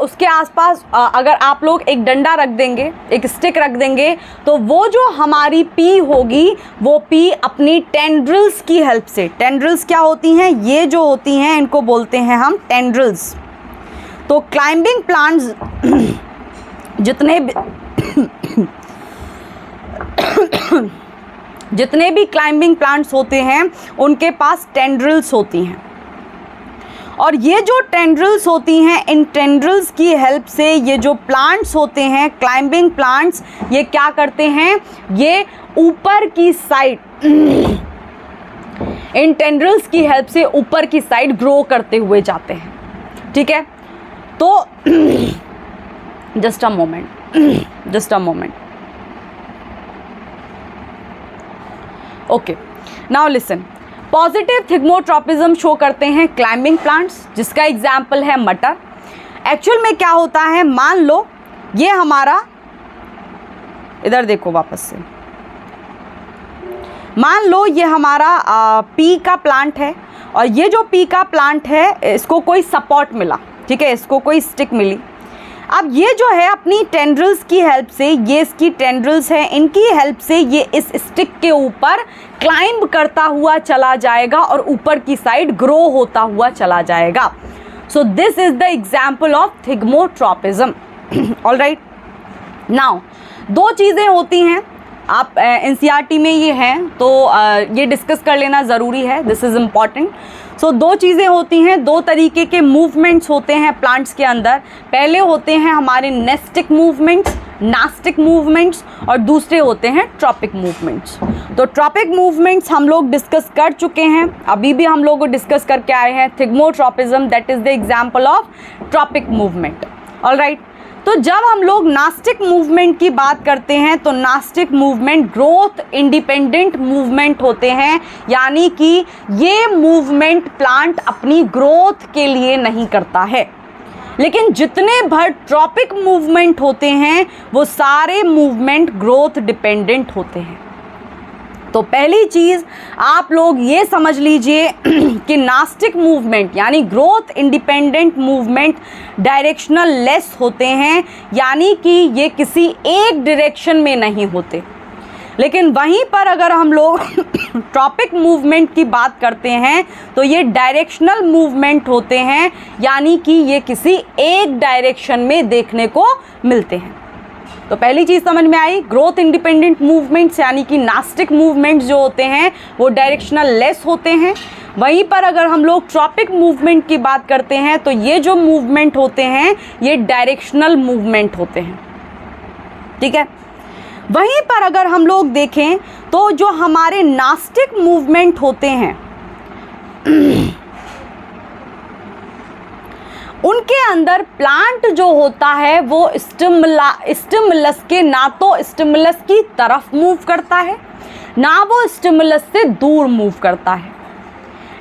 उसके आसपास अगर आप लोग एक डंडा रख देंगे, एक स्टिक रख देंगे, तो वो जो हमारी पी होगी, वो पी अपनी टेंड्रिल्स की हेल्प से, टेंड्रिल्स क्या होती हैं? ये जो होती हैं इनको बोलते हैं हम टेंड्रिल्स। तो क्लाइंबिंग प्लांट्स जितने भी क्लाइंबिंग प्लांट्स होते हैं उनके पास टेंड्रिल्स होती हैं, और ये जो टेंड्रिल्स होती हैं, इन टेंड्रिल्स की हेल्प से ये जो प्लांट्स होते हैं, क्लाइंबिंग प्लांट्स, ये क्या करते हैं? ये ऊपर की साइड, इन टेंड्रिल्स की हेल्प से ऊपर की साइड ग्रो करते हुए जाते हैं। ठीक है, तो just a moment, okay, now listen. Positive thigmotropism show करते हैं क्लाइंबिंग प्लांट्स, जिसका एग्जाम्पल है मटर। एक्चुअल में क्या होता है? मान लो ये हमारा, इधर देखो वापस से, मान लो ये हमारा पी का प्लांट है, और ये जो पी का प्लांट है इसको कोई सपोर्ट मिला, ठीक है, इसको कोई स्टिक मिली। अब ये जो है अपनी टेंड्रिल्स की हेल्प से, ये इसकी टेंड्रिल्स है, इनकी हेल्प से ये इस स्टिक के ऊपर क्लाइंब करता हुआ चला जाएगा और ऊपर की साइड ग्रो होता हुआ चला जाएगा। So this is the example of thigmotropism. Alright, now दो चीज़ें होती हैं, आप एनसीईआरटी में ये हैं तो ये डिस्कस कर लेना ज़रूरी है, दिस इज़ इम्पॉर्टेंट। सो दो चीज़ें होती हैं, दो तरीके के मूवमेंट्स होते हैं प्लांट्स के अंदर। पहले होते हैं हमारे नेस्टिक मूवमेंट्स, नास्टिक मूवमेंट्स, और दूसरे होते हैं ट्रॉपिक मूवमेंट्स। तो ट्रॉपिक मूवमेंट्स हम लोग डिस्कस कर चुके हैं, अभी भी हम लोग डिस्कस करके आए हैं thigmotropism, that is the example of tropic movement. Alright, तो जब हम लोग नास्टिक मूवमेंट की बात करते हैं तो nastic movement growth independent movement होते हैं, यानी कि ये मूवमेंट प्लांट अपनी ग्रोथ के लिए नहीं करता है। लेकिन जितने भर ट्रॉपिक मूवमेंट होते हैं वो सारे मूवमेंट ग्रोथ डिपेंडेंट होते हैं। तो पहली चीज़ आप लोग ये समझ लीजिए कि नास्टिक मूवमेंट यानी growth independent movement directional less होते हैं, यानी कि ये किसी एक डायरेक्शन में नहीं होते। लेकिन वहीं पर अगर हम लोग ट्रॉपिक मूवमेंट की बात करते हैं तो ये डायरेक्शनल मूवमेंट होते हैं, यानी कि ये किसी एक डायरेक्शन में देखने को मिलते हैं। तो पहली चीज़ समझ में आई, ग्रोथ इंडिपेंडेंट मूवमेंट्स यानी कि नास्टिक मूवमेंट्स जो होते हैं वो डायरेक्शनल लेस होते हैं। वहीं पर अगर हम लोग ट्रॉपिक मूवमेंट की बात करते हैं तो ये जो मूवमेंट होते हैं ये डायरेक्शनल मूवमेंट होते हैं। ठीक है, वहीं पर अगर हम लोग देखें तो जो हमारे नास्टिक मूवमेंट होते हैं उनके अंदर प्लांट जो होता है वो स्टिमुलस के, ना तो स्टिमुलस की तरफ मूव करता है ना वो स्टिमुलस से दूर मूव करता है।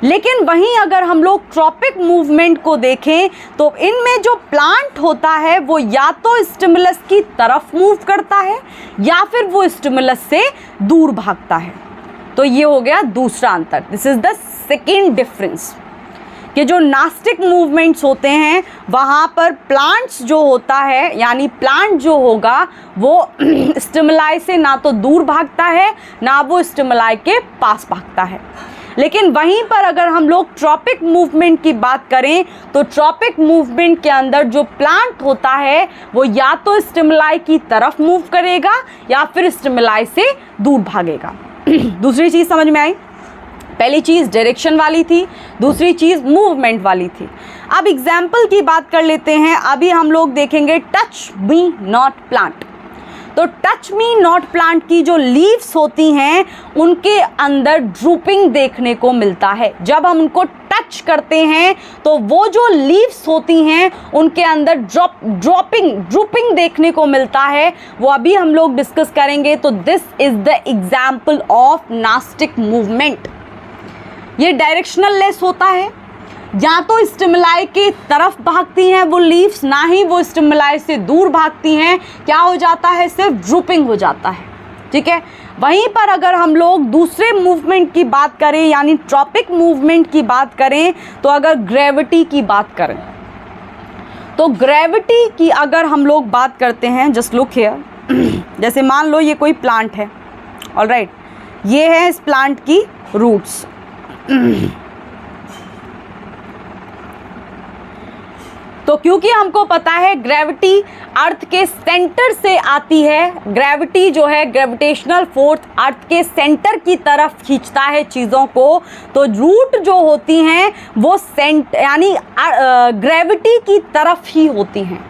लेकिन वहीं अगर हम लोग ट्रॉपिक मूवमेंट को देखें तो इनमें जो प्लांट होता है वो या तो स्टिमुलस की तरफ मूव करता है या फिर वो स्टिमुलस से दूर भागता है। तो ये हो गया दूसरा अंतर, this is the second difference कि जो नास्टिक मूवमेंट्स होते हैं वहाँ पर प्लांट्स जो होता है, यानी प्लांट जो होगा वो स्टिमुलाई से ना तो दूर भागता है ना वो स्टिमुलाई के पास भागता है। लेकिन वहीं पर अगर हम लोग ट्रॉपिक मूवमेंट की बात करें तो ट्रॉपिक मूवमेंट के अंदर जो प्लांट होता है वो या तो स्टिमुलाई की तरफ मूव करेगा या फिर स्टिमुलाई से दूर भागेगा। दूसरी चीज़ समझ में आई? पहली चीज़ डायरेक्शन वाली थी, दूसरी चीज़ मूवमेंट वाली थी। अब एग्जाम्पल की बात कर लेते हैं। अभी हम लोग देखेंगे टच मी नॉट प्लांट। तो टच मी नॉट प्लांट की जो लीव्स होती हैं उनके अंदर ड्रूपिंग देखने को मिलता है। जब हम उनको टच करते हैं तो वो जो लीव्स होती हैं उनके अंदर ड्रूपिंग देखने को मिलता है। वो अभी हम लोग डिस्कस करेंगे। तो this is the example of nastic movement. ये डायरेक्शनल लेस होता है, या तो स्टिमुलाई की तरफ भागती हैं वो लीव्स, ना ही वो स्टिमुलाई से दूर भागती हैं। क्या हो जाता है? सिर्फ ड्रूपिंग हो जाता है। ठीक है। वहीं पर अगर हम लोग दूसरे मूवमेंट की बात करें यानी ट्रॉपिक मूवमेंट की बात करें तो अगर ग्रेविटी की बात करें तो ग्रेविटी की अगर हम लोग बात करते हैं, जस्ट लुक हियर, जैसे मान लो ये कोई प्लांट है, ऑलराइट, ये है इस प्लांट की रूट्स। तो क्योंकि हमको पता है ग्रेविटी अर्थ के सेंटर से आती है, ग्रेविटी जो है ग्रेविटेशनल फोर्स अर्थ के सेंटर की तरफ खींचता है चीज़ों को, तो रूट जो होती हैं वो यानी ग्रेविटी की तरफ ही होती हैं।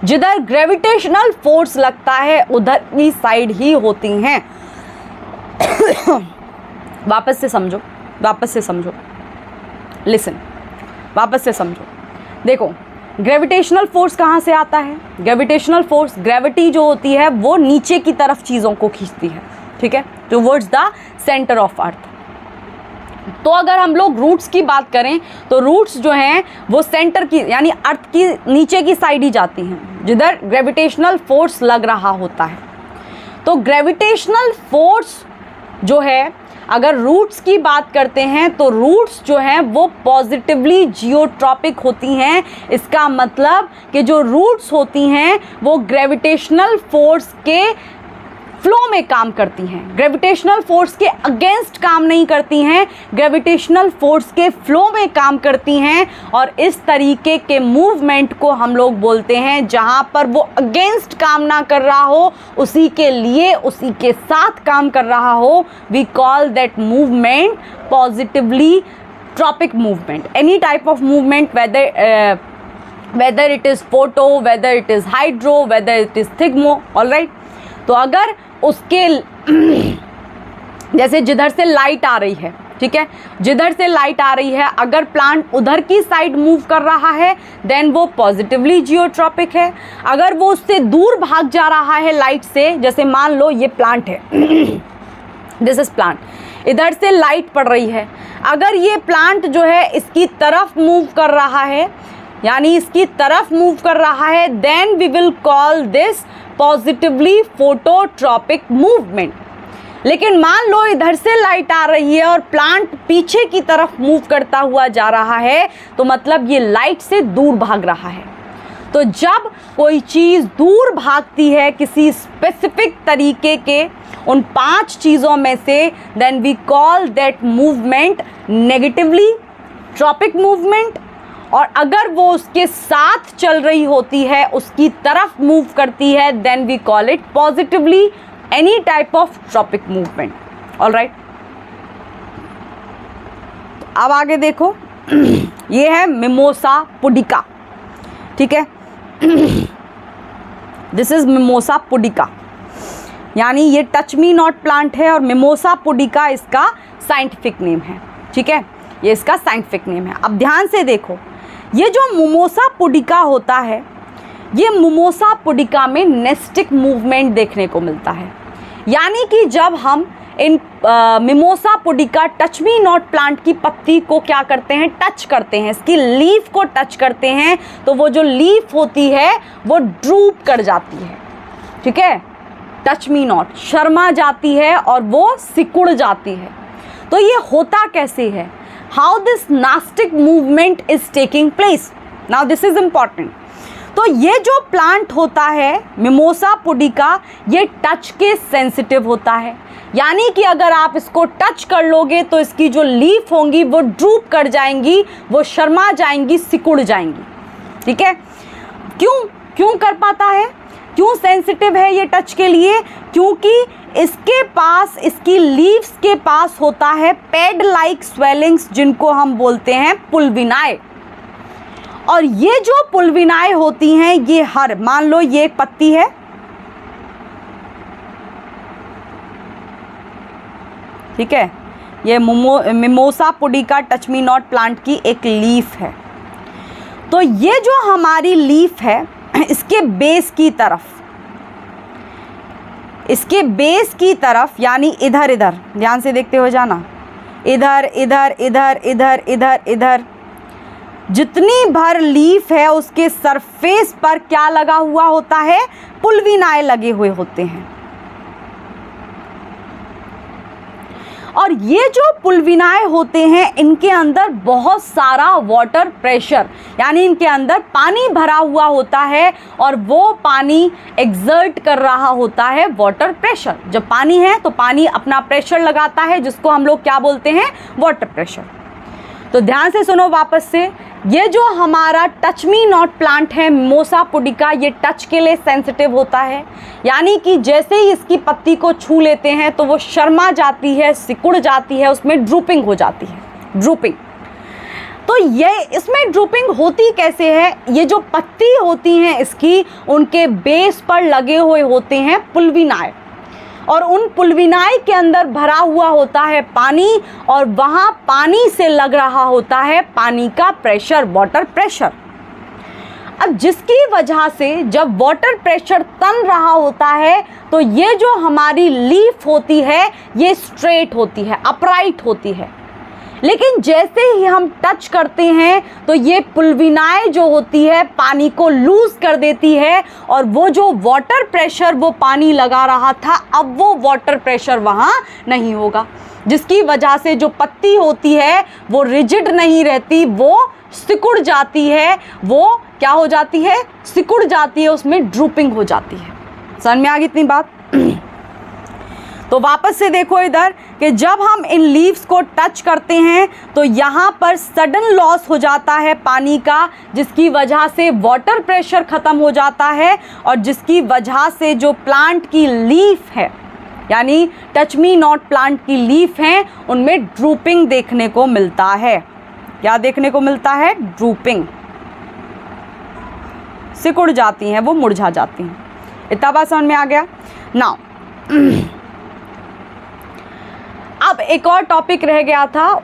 जिधर ग्रेविटेशनल फोर्स लगता है उधर की साइड ही होती हैं। वापस से समझो, लिसन, वापस से समझो। देखो, ग्रेविटेशनल फोर्स कहाँ से आता है? ग्रेविटेशनल फोर्स, ग्रेविटी जो होती है वो नीचे की तरफ चीज़ों को खींचती है, ठीक है, towards the centre of earth. तो अगर हम लोग रूट्स की बात करें तो रूट्स जो हैं वो सेंटर की यानी अर्थ की नीचे की साइड ही जाती हैं, जिधर ग्रेविटेशनल फोर्स लग रहा होता है। तो ग्रेविटेशनल फोर्स जो है, अगर रूट्स की बात करते हैं तो रूट्स जो हैं वो पॉजिटिवली जियोट्रॉपिक होती हैं। इसका मतलब कि जो रूट्स होती हैं वो ग्रेविटेशनल फोर्स के फ्लो में काम करती हैं, ग्रेविटेशनल फोर्स के अगेंस्ट काम नहीं करती हैं, ग्रेविटेशनल फोर्स के फ्लो में काम करती हैं। और इस तरीके के मूवमेंट को हम लोग बोलते हैं जहां पर वो अगेंस्ट काम ना कर रहा हो, उसी के लिए उसी के साथ काम कर रहा हो, we call that movement positively tropic movement. Any type of movement, whether it is photo, whether it is hydro, whether it is thigmo, all right। तो अगर उसके जैसे जिधर से लाइट आ रही है, ठीक है, जिधर से लाइट आ रही है, अगर प्लांट उधर की साइड मूव कर रहा है देन वो पॉजिटिवली जियोट्रॉपिक है। अगर वो उससे दूर भाग जा रहा है लाइट से, जैसे मान लो ये प्लांट है, दिस इज प्लांट, इधर से लाइट पड़ रही है, अगर ये प्लांट जो है इसकी तरफ मूव कर रहा है यानी इसकी तरफ मूव कर रहा है, then we will call this positively phototropic movement. लेकिन मान लो इधर से लाइट आ रही है और प्लांट पीछे की तरफ मूव करता हुआ जा रहा है, तो मतलब ये लाइट से दूर भाग रहा है। तो जब कोई चीज़ दूर भागती है किसी स्पेसिफिक तरीके के उन 5 चीज़ों में से, then we call that movement negatively tropic movement. और अगर वो उसके साथ चल रही होती है, उसकी तरफ मूव करती है, then we call it positively any type of tropic movement. Alright, अब आगे देखो, ये है मिमोसा पुडिका, ठीक है, दिस इज मिमोसा पुडिका, यानी ये टच मी नॉट प्लांट है और मिमोसा पुडिका इसका साइंटिफिक नेम है, ठीक है, ये इसका साइंटिफिक नेम है। अब ध्यान से देखो, ये जो मिमोसा पुडिका होता है, ये मिमोसा पुडिका में नेस्टिक मूवमेंट देखने को मिलता है। यानी कि जब हम इन mimosa pudica touch me not plant की पत्ती को क्या करते हैं, टच करते हैं, इसकी लीफ को टच करते हैं, तो वो जो लीफ होती है वो ड्रूप कर जाती है, ठीक है, टच मी नॉट शर्मा जाती है और वो सिकुड़ जाती है। तो ये होता कैसे है? How this synaptic movement is taking place. Now this is important. तो ये जो प्लांट होता है मिमोसा पुडिका, ये टच के सेंसिटिव होता है, यानी कि अगर आप इसको टच कर लोगे तो इसकी जो लीफ होंगी वो ड्रूप कर जाएंगी, वो शर्मा जाएंगी, सिकुड़ जाएंगी। ठीक है, क्यों कर पाता है, क्यों सेंसिटिव है ये टच के लिए? क्योंकि इसके पास, इसकी लीव्स के पास होता है पैड लाइक स्वेलिंग्स, जिनको हम बोलते हैं पुल्विनाए। और ये जो पुल्विनाए होती हैं, ये मान लो ये एक पत्ती है, ठीक है, ये mimosa pudica touch me not plant की एक लीफ है। तो ये जो हमारी लीफ है, इसके बेस की तरफ, यानी इधर इधर ध्यान से देखते हो जाना, इधर इधर इधर इधर इधर इधर, जितनी भर लीफ है उसके सरफेस पर क्या लगा हुआ होता है? पुल्विनाए लगे हुए होते हैं। और ये जो पुल्विनाए होते हैं, इनके अंदर बहुत सारा वाटर प्रेशर, यानी इनके अंदर पानी भरा हुआ होता है और वो पानी एक्सर्ट कर रहा होता है वाटर प्रेशर। जब पानी है तो पानी अपना प्रेशर लगाता है, जिसको हम लोग क्या बोलते हैं? Water pressure. तो ध्यान से सुनो वापस से, ये जो हमारा टच मी नॉट प्लांट है मिमोसा पुडिका, ये टच के लिए सेंसिटिव होता है, यानी कि जैसे ही इसकी पत्ती को छू लेते हैं तो वो शर्मा जाती है, सिकुड़ जाती है, उसमें ड्रूपिंग हो जाती है, ड्रूपिंग। तो ये इसमें ड्रूपिंग होती कैसे है? ये जो पत्ती होती हैं इसकी, उनके बेस पर लगे हुए होते हैं पुल्विनाए, और उन पुल्विनाए के अंदर भरा हुआ होता है पानी, और वहाँ पानी से लग रहा होता है पानी का प्रेशर, वाटर प्रेशर। अब जिसकी वजह से जब वाटर प्रेशर तन रहा होता है तो ये जो हमारी लीफ होती है ये स्ट्रेट होती है, अपराइट होती है। लेकिन जैसे ही हम टच करते हैं तो ये पुल्विनाए जो होती है पानी को लूज कर देती है, और वो जो वाटर प्रेशर वो पानी लगा रहा था, अब वो वाटर प्रेशर वहाँ नहीं होगा, जिसकी वजह से जो पत्ती होती है वो रिजिड नहीं रहती, वो सिकुड़ जाती है। वो क्या हो जाती है? सिकुड़ जाती है, उसमें ड्रूपिंग हो जाती है। समझ में आ गई इतनी बात? तो वापस से देखो इधर कि जब हम इन लीव्स को टच करते हैं तो यहाँ पर सडन लॉस हो जाता है पानी का, जिसकी वजह से वाटर प्रेशर ख़त्म हो जाता है, और जिसकी वजह से जो प्लांट की लीफ है, यानी टच मी नॉट प्लांट की लीफ हैं, उनमें ड्रूपिंग देखने को मिलता है। क्या देखने को मिलता है? ड्रूपिंग। सिकुड़ जाती हैं, वो मुरझा जाती हैं। इतना बात समझ में आ गया? नाउ अब एक और टॉपिक रह गया था,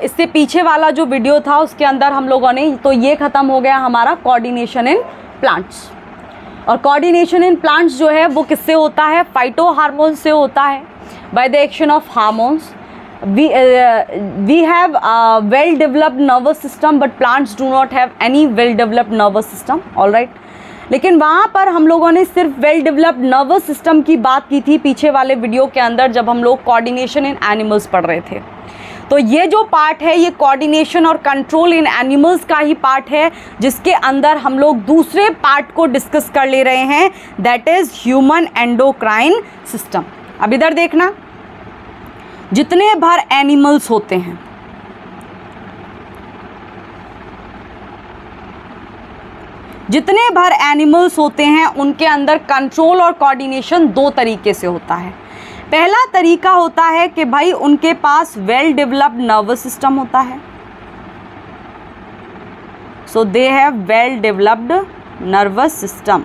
इससे पीछे वाला जो वीडियो था उसके अंदर हम लोगों ने, तो ये ख़त्म हो गया हमारा कोऑर्डिनेशन इन प्लांट्स। और कोऑर्डिनेशन इन प्लांट्स जो है वो किससे होता है? फाइटो हार्मोन्स से होता है, bye the action of hormones. we have a well developed nervous system but plants do not have any well developed nervous system, all right। लेकिन वहाँ पर हम लोगों ने सिर्फ वेल डेवलप्ड नर्वस सिस्टम की बात की थी पीछे वाले वीडियो के अंदर, जब हम लोग कोऑर्डिनेशन इन एनिमल्स पढ़ रहे थे। तो ये जो पार्ट है ये कोऑर्डिनेशन और कंट्रोल इन एनिमल्स का ही पार्ट है, जिसके अंदर हम लोग दूसरे पार्ट को डिस्कस कर ले रहे हैं, that is human endocrine system. अब इधर देखना, जितने भर एनिमल्स होते हैं, जितने भर एनिमल्स होते हैं उनके अंदर कंट्रोल और कोऑर्डिनेशन दो तरीके से होता है। पहला तरीका होता है कि भाई उनके पास वेल डेवलप्ड नर्वस सिस्टम होता है, so they have well developed nervous system.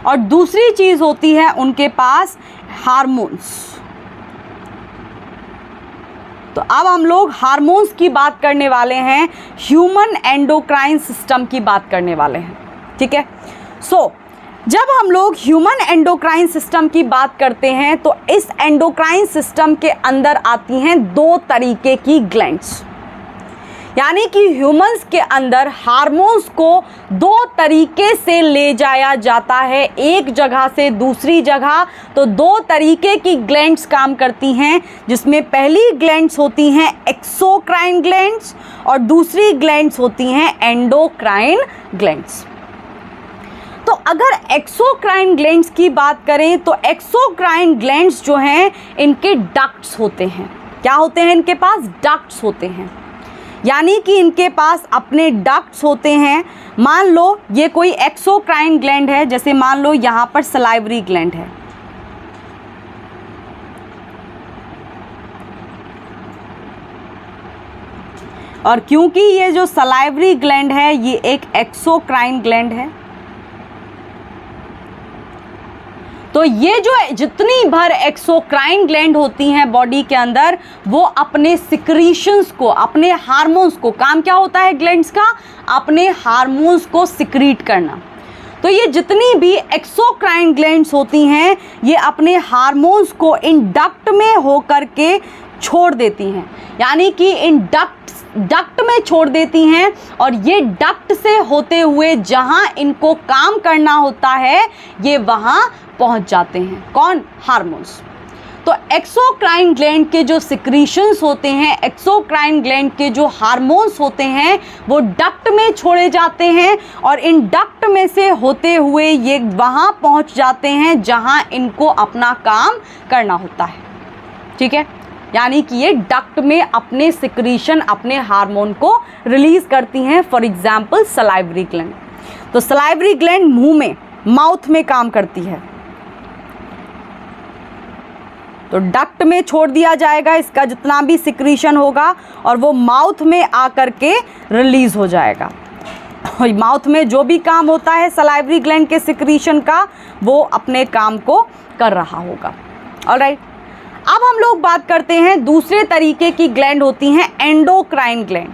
और दूसरी चीज होती है उनके पास हार्मोन्स। तो अब हम लोग हार्मोन्स की बात करने वाले हैं, ह्यूमन एंडोक्राइन सिस्टम की बात करने वाले हैं, ठीक है। सो जब हम लोग ह्यूमन एंडोक्राइन सिस्टम की बात करते हैं तो इस एंडोक्राइन सिस्टम के अंदर आती हैं दो तरीके की ग्लैंड्स। यानी कि ह्यूमंस के अंदर हार्मोन्स को दो तरीके से ले जाया जाता है, एक जगह से दूसरी जगह। तो दो तरीके की ग्लैंड्स काम करती हैं, जिसमें पहली ग्लैंड्स होती हैं एक्सोक्राइन ग्लैंड्स और दूसरी ग्लैंड्स होती हैं एंडोक्राइन ग्लैंड्स। तो अगर एक्सोक्राइन ग्लैंड्स की बात करें तो एक्सोक्राइन ग्लैंड्स जो हैं इनके डक्ट्स होते हैं। क्या होते हैं? इनके पास डक्ट्स होते हैं, यानी कि इनके पास अपने डक्ट्स होते हैं। मान लो ये कोई एक्सोक्राइन ग्लैंड है, जैसे मान लो यहाँ पर सलाइवरी ग्लैंड है, और क्योंकि ये जो सलाइवरी ग्लैंड है ये एक एक्सोक्राइन ग्लैंड है, तो ये जो जितनी भर एक्सोक्राइन ग्लैंड होती हैं बॉडी के अंदर, वो अपने सिक्रीशंस को, अपने हार्मोन्स को, काम क्या होता है ग्लैंड्स का? अपने हार्मोन्स को सिक्रीट करना। तो ये जितनी भी एक्सोक्राइन ग्लैंड्स होती हैं ये अपने हार्मोन्स को इन डक्ट में होकर के छोड़ देती हैं, यानी कि इन डक्ट में छोड़ देती हैं, और ये डक्ट से होते हुए जहां इनको काम करना होता है ये वहां पहुंच जाते हैं। कौन? हार्मोन्स। तो एक्सोक्राइन ग्लैंड के जो सिक्रीशंस होते हैं, एक्सोक्राइन ग्लैंड के जो हार्मोन्स होते हैं वो डक्ट में छोड़े जाते हैं, और इन डक्ट में से होते हुए ये वहां पहुंच जाते हैं जहां इनको अपना काम करना होता है। ठीक है, यानी कि ये डक्ट में अपने सिक्रीशन, अपने हार्मोन को रिलीज करती हैं। For example salivary gland. तो सलाइवरी ग्लैंड मुंह में, माउथ में काम करती है, तो डक्ट में छोड़ दिया जाएगा इसका जितना भी सिक्रीशन होगा, और वो माउथ में आकर के रिलीज हो जाएगा। माउथ में जो भी काम होता है सलाइवरी ग्लैंड के सिक्रीशन का, वो अपने काम को कर रहा होगा। ऑलराइट, अब हम लोग बात करते हैं दूसरे तरीके की ग्लैंड होती हैं एंडोक्राइन ग्लैंड।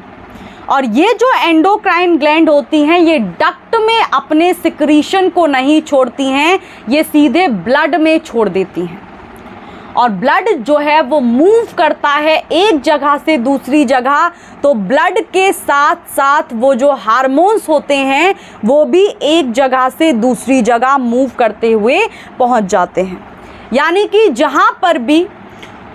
और ये जो एंडोक्राइन ग्लैंड होती हैं ये डक्ट में अपने सिक्रीशन को नहीं छोड़ती हैं, ये सीधे ब्लड में छोड़ देती हैं। और ब्लड जो है वो मूव करता है एक जगह से दूसरी जगह, तो ब्लड के साथ साथ वो जो हार्मोन्स होते हैं वो भी एक जगह से दूसरी जगह मूव करते हुए पहुंच जाते हैं। यानी कि जहां पर भी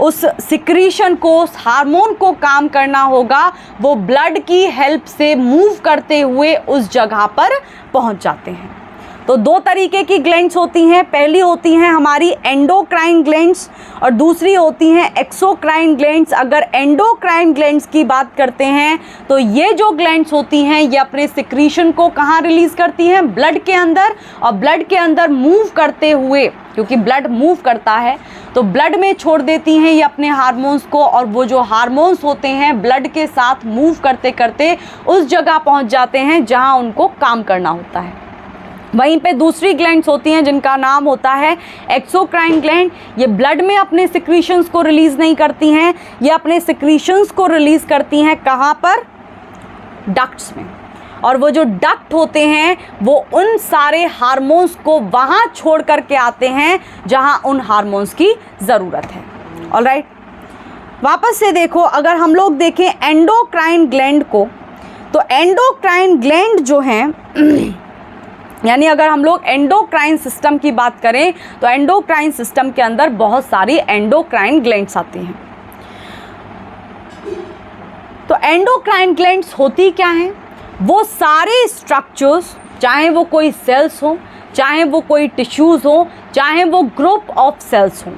उस सिक्रीशन को, उस हार्मोन को काम करना होगा, वो ब्लड की हेल्प से मूव करते हुए उस जगह पर पहुंच जाते हैं। तो दो तरीके की ग्लैंड्स होती हैं, पहली होती हैं हमारी एंडोक्राइन ग्लैंड्स और दूसरी होती हैं एक्सोक्राइन ग्लैंड्स। अगर एंडोक्राइन ग्लैंड्स की बात करते हैं तो ये जो ग्लैंड्स होती हैं ये अपने सिक्रीशन को कहाँ रिलीज़ करती हैं? ब्लड के अंदर, और ब्लड के अंदर मूव करते हुए, क्योंकि ब्लड मूव करता है तो ब्लड में छोड़ देती हैं ये अपने हार्मोन्स को, और वो जो हार्मोन्स होते हैं ब्लड के साथ मूव करते करते उस जगह पहुंच जाते हैं जहां उनको काम करना होता है। वहीं पे दूसरी ग्लैंड्स होती हैं जिनका नाम होता है एक्सोक्राइन ग्लैंड। ये ब्लड में अपने सिक्रीशंस को रिलीज़ नहीं करती हैं, ये अपने सिक्रीशंस को रिलीज़ करती हैं कहाँ पर? डक्ट्स में। और वो जो डक्ट होते हैं वो उन सारे हार्मोन्स को वहाँ छोड़ करके आते हैं जहाँ उन हार्मोन्स की ज़रूरत है। ऑलराइट, वापस से देखो, अगर हम लोग देखें एंडोक्राइन ग्लैंड को, तो एंडोक्राइन ग्लैंड जो हैं यानी अगर हम लोग एंडोक्राइन सिस्टम की बात करें तो एंडोक्राइन सिस्टम के अंदर बहुत सारी एंडोक्राइन ग्लैंड्स आती हैं। तो एंडोक्राइन ग्लैंड्स होती क्या हैं? वो सारे स्ट्रक्चर्स, चाहे वो कोई सेल्स हो, चाहे वो कोई टिश्यूज़ हो, चाहे वो ग्रुप ऑफ सेल्स हो,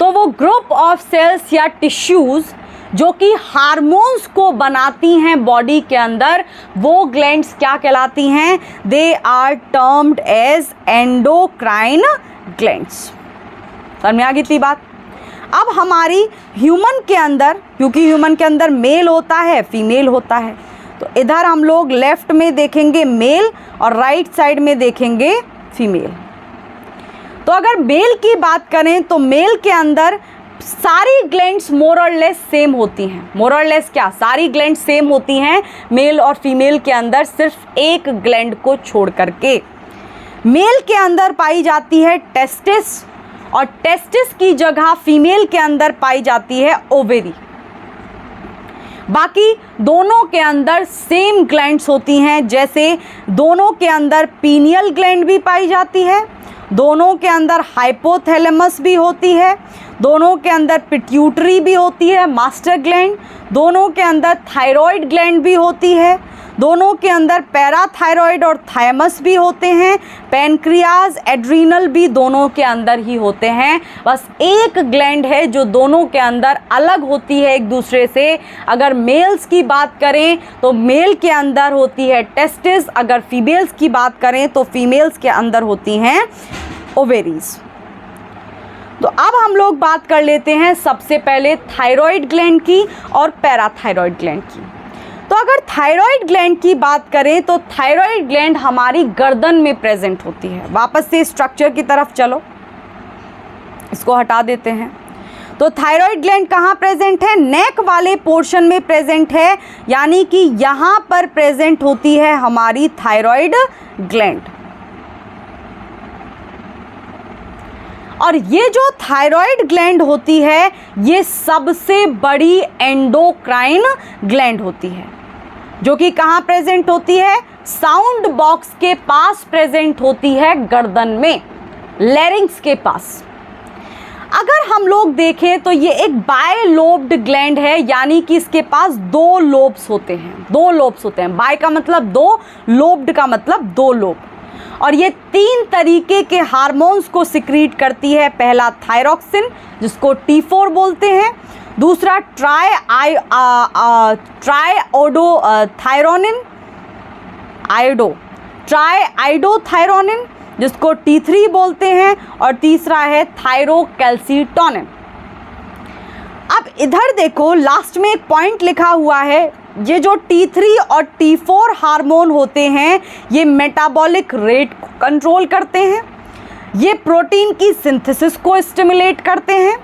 तो वो ग्रुप ऑफ सेल्स या टिश्यूज़ जो कि हार्मोन्स को बनाती हैं बॉडी के अंदर, वो ग्लैंड्स क्या कहलाती हैं? They are termed as endocrine glands. समझ में आ गई थी बात? अब हमारी ह्यूमन के अंदर, क्योंकि ह्यूमन के अंदर मेल होता है, फीमेल होता है, तो इधर हम लोग लेफ्ट में देखेंगे मेल और राइट साइड में देखेंगे फीमेल। तो अगर मेल की बात करें तो मेल के अंदर सारी ग्लैंड्स मोर और लेस सेम होती हैं। मोर और लेस क्या? सारी ग्लैंड्स सेम होती हैं मेल और फीमेल के अंदर, सिर्फ एक ग्लैंड को छोड़ करके। मेल के अंदर पाई जाती है टेस्टिस, और टेस्टिस की जगह फीमेल के अंदर पाई जाती है ओवेरी। बाकी दोनों के अंदर सेम ग्लैंड्स होती हैं, जैसे दोनों के अंदर पीनियल ग्लैंड भी पाई जाती है, दोनों के अंदर हाइपोथैलेमस भी होती है, दोनों के अंदर पिट्यूटरी भी होती है, मास्टर ग्लैंड, दोनों के अंदर थायराइड ग्लैंड भी होती है, दोनों के अंदर पैराथायरॉयड और थायमस भी होते हैं, पैनक्रियाज, एड्रीनल भी दोनों के अंदर ही होते हैं। बस एक ग्लैंड है जो दोनों के अंदर अलग होती है एक दूसरे से। अगर मेल्स की बात करें तो मेल के अंदर होती है टेस्टिस, अगर फीमेल्स की बात करें तो फीमेल्स के अंदर होती हैं ओवेरीज। तो अब हम लोग बात कर लेते हैं सबसे पहले थायराइड ग्लैंड की और पैराथायरॉयड ग्लैंड की। तो अगर थायराइड ग्लैंड की बात करें तो थायराइड ग्लैंड हमारी गर्दन में प्रेजेंट होती है। वापस से स्ट्रक्चर की तरफ चलो, इसको हटा देते हैं। तो थायराइड ग्लैंड कहाँ प्रेजेंट है? नेक वाले पोर्शन में प्रेजेंट है, यानी कि यहाँ पर प्रेजेंट होती है हमारी थायराइड ग्लैंड। और ये जो थायराइड ग्लैंड होती है ये सबसे बड़ी एंडोक्राइन ग्लैंड होती है, जो कि कहाँ प्रेजेंट होती है? साउंड बॉक्स के पास प्रेजेंट होती है, गर्दन में, लैरिंक्स के पास। अगर हम लोग देखें तो ये एक बायलोब्ड ग्लैंड है, यानी कि इसके पास दो लोब्स होते हैं। दो लोब्स होते हैं, बाय का मतलब दो, लोब्ड का मतलब दो लोब। और ये तीन तरीके के हार्मोन्स को सिक्रीट करती है। पहला थायरॉक्सिन, जिसको T4 बोलते हैं, दूसरा ट्राईआइडोथायरोनिन, जिसको T3 बोलते हैं, और तीसरा है थायरोकैल्सीटोनिन। अब इधर देखो, लास्ट में एक पॉइंट लिखा हुआ है, ये जो T3 और T4 हार्मोन होते हैं ये मेटाबॉलिक रेट को कंट्रोल करते हैं, ये प्रोटीन की सिंथेसिस को स्टिमुलेट करते हैं,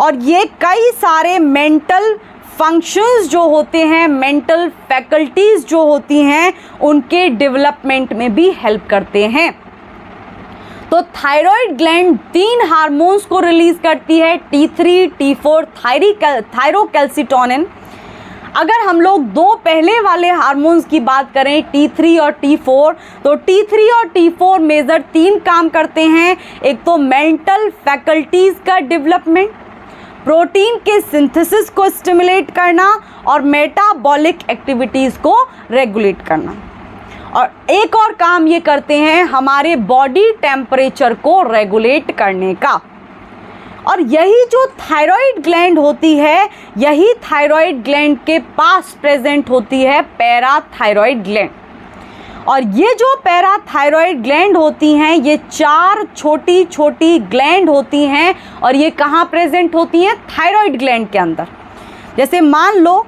और ये कई सारे मेंटल फंक्शंस जो होते हैं, मेंटल फैकल्टीज़ जो होती हैं, उनके डेवलपमेंट में भी हेल्प करते हैं। तो थायराइड ग्लैंड तीन हार्मोन्स को रिलीज करती है, T3, T4, थायरोकैल्सीटोनिन। अगर हम लोग दो पहले वाले हार्मोन्स की बात करें, T3 और T4, तो T3 और T4 मेजर तीन काम करते हैं। एक तो मेंटल फैकल्टीज़ का डेवलपमेंट, प्रोटीन के सिंथेसिस को स्टिमुलेट करना, और मेटाबॉलिक एक्टिविटीज़ को रेगुलेट करना। और एक और काम ये करते हैं, हमारे बॉडी टेम्परेचर को रेगुलेट करने का। और यही जो थायराइड ग्लैंड होती है, यही थायराइड ग्लैंड के पास प्रेजेंट होती है पैराथायरॉयड ग्लैंड। और ये जो पैराथायरॉयड ग्लैंड होती हैं, ये चार छोटी छोटी ग्लैंड होती हैं, और ये कहाँ प्रेजेंट होती हैं? थायराइड ग्लैंड के अंदर। जैसे मान लो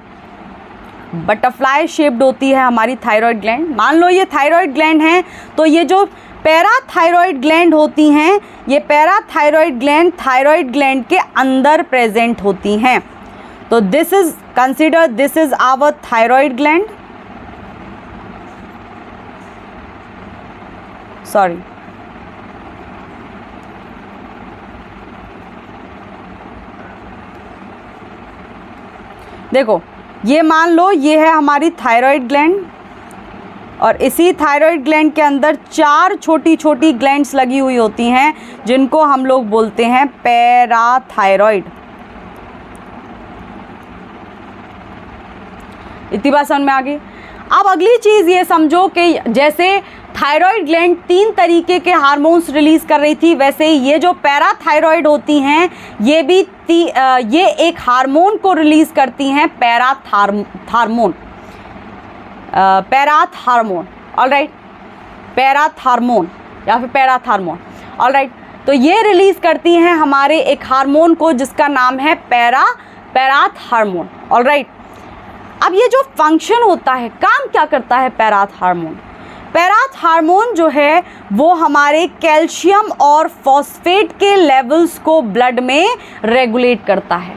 बटरफ्लाई शेप्ड होती है हमारी थायराइड ग्लैंड, मान लो ये थायराइड ग्लैंड है, तो ये जो पैराथायरॉयड ग्लैंड होती हैं, ये पैराथायरॉयड ग्लैंड थायराइड ग्लैंड के अंदर प्रेजेंट होती हैं। तो this is consider, this is our thyroid gland, sorry, देखो ये मान लो ये है हमारी थायराइड ग्लैंड, और इसी थायराइड ग्लैंड के अंदर चार छोटी छोटी ग्लैंड्स लगी हुई होती हैं, जिनको हम लोग बोलते हैं पैराथायरॉयड। इतनी बात समझ में आ गई। अब अगली चीज़ ये समझो कि जैसे थायराइड ग्लैंड तीन तरीके के हार्मोन्स रिलीज़ कर रही थी, वैसे ही ये जो पैराथायरॉयड होती हैं ये भी ये एक हार्मोन को रिलीज़ करती हैं, पैराथार्मोन, ऑलराइट, पैराथार्मोन या फिर पैराथार्मोन, ऑलराइट। तो ये रिलीज़ करती हैं हमारे एक हार्मोन को जिसका नाम है पैराथार्मोन, ऑलराइट। अब ये जो फंक्शन होता है, काम क्या करता है पैराथार्मोन? पैराथार्मोन जो है वो हमारे कैल्शियम और फॉस्फेट के लेवल्स को ब्लड में रेगुलेट करता है,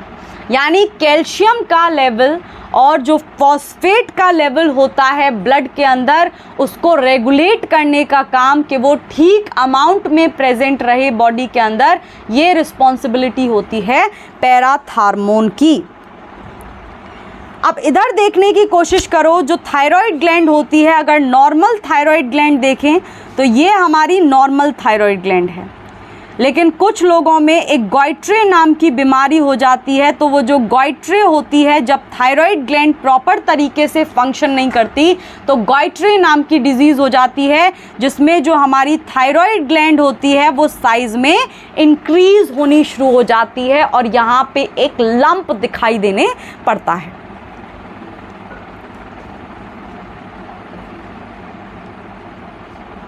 यानी कैल्शियम का लेवल और जो फॉस्फेट का लेवल होता है ब्लड के अंदर, उसको रेगुलेट करने का काम, कि वो ठीक अमाउंट में प्रेजेंट रहे बॉडी के अंदर, ये रिस्पॉन्सिबिलिटी होती है पैराथार्मोन की। अब इधर देखने की कोशिश करो, जो थायराइड ग्लैंड होती है, अगर नॉर्मल थायराइड ग्लैंड देखें तो ये हमारी नॉर्मल थायराइड ग्लैंड है, लेकिन कुछ लोगों में एक गॉइट्रे नाम की बीमारी हो जाती है। तो वो जो गॉइट्रे होती है, जब थायराइड ग्लैंड प्रॉपर तरीके से फंक्शन नहीं करती तो गॉइट्रे नाम की डिजीज़ हो जाती है, जिसमें जो हमारी थायराइड ग्लैंड होती है वो साइज़ में इंक्रीज़ होनी शुरू हो जाती है और यहाँ पे एक लंप दिखाई देने पड़ता है।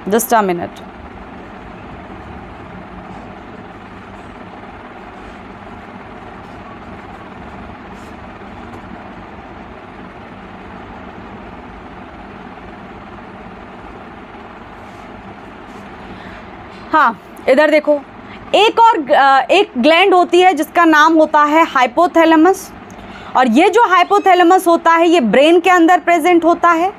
Just a minute. हाँ, इधर देखो, एक ग्लैंड होती है जिसका नाम होता है हाइपोथैलेमस, और ये जो हाइपोथैलेमस होता है ये ब्रेन के अंदर प्रेजेंट होता है।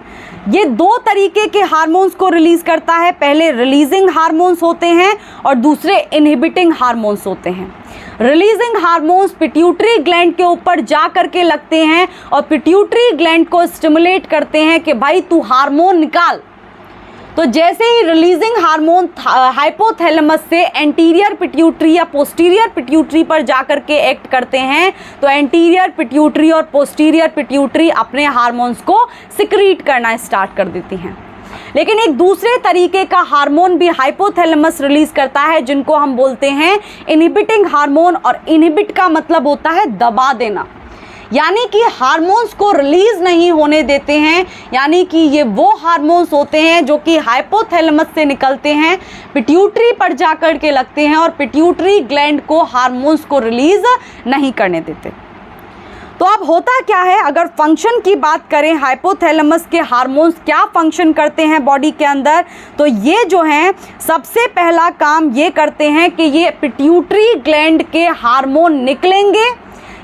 ये दो तरीके के हार्मोन्स को रिलीज़ करता है, पहले रिलीजिंग हार्मोन्स होते हैं और दूसरे इनहिबिटिंग हार्मोन्स होते हैं। रिलीजिंग हार्मोन्स पिट्यूटरी ग्लैंड के ऊपर जा करके लगते हैं और पिट्यूटरी ग्लैंड को स्टिमुलेट करते हैं कि भाई तू हार्मोन निकाल। तो जैसे ही रिलीजिंग हार्मोन हाइपोथैलेमस से एंटीरियर पिट्यूटरी या पोस्टीरियर पिट्यूटरी पर जाकर के एक्ट करते हैं, तो एंटीरियर पिट्यूटरी और पोस्टीरियर पिट्यूटरी अपने हार्मोन्स को सिक्रीट करना स्टार्ट कर देती हैं। लेकिन एक दूसरे तरीके का हार्मोन भी हाइपोथैलेमस रिलीज करता है, जिनको हम बोलते हैं इनहिबिटिंग हार्मोन। और इनहिबिट का मतलब होता है दबा देना, यानी कि हार्मोन्स को रिलीज नहीं होने देते हैं। यानी कि ये वो हार्मोन्स होते हैं जो कि हाइपोथैलेमस से निकलते हैं, पिट्यूटरी पर जाकर के लगते हैं और पिट्यूटरी ग्लैंड को हार्मोन्स को रिलीज नहीं करने देते। तो अब होता क्या है, अगर फंक्शन की बात करें, हाइपोथैलेमस के हार्मोन्स क्या फंक्शन करते हैं बॉडी के अंदर, तो ये जो हैं सबसे पहला काम ये करते हैं कि ये पिट्यूटरी ग्लैंड के हार्मोन निकलेंगे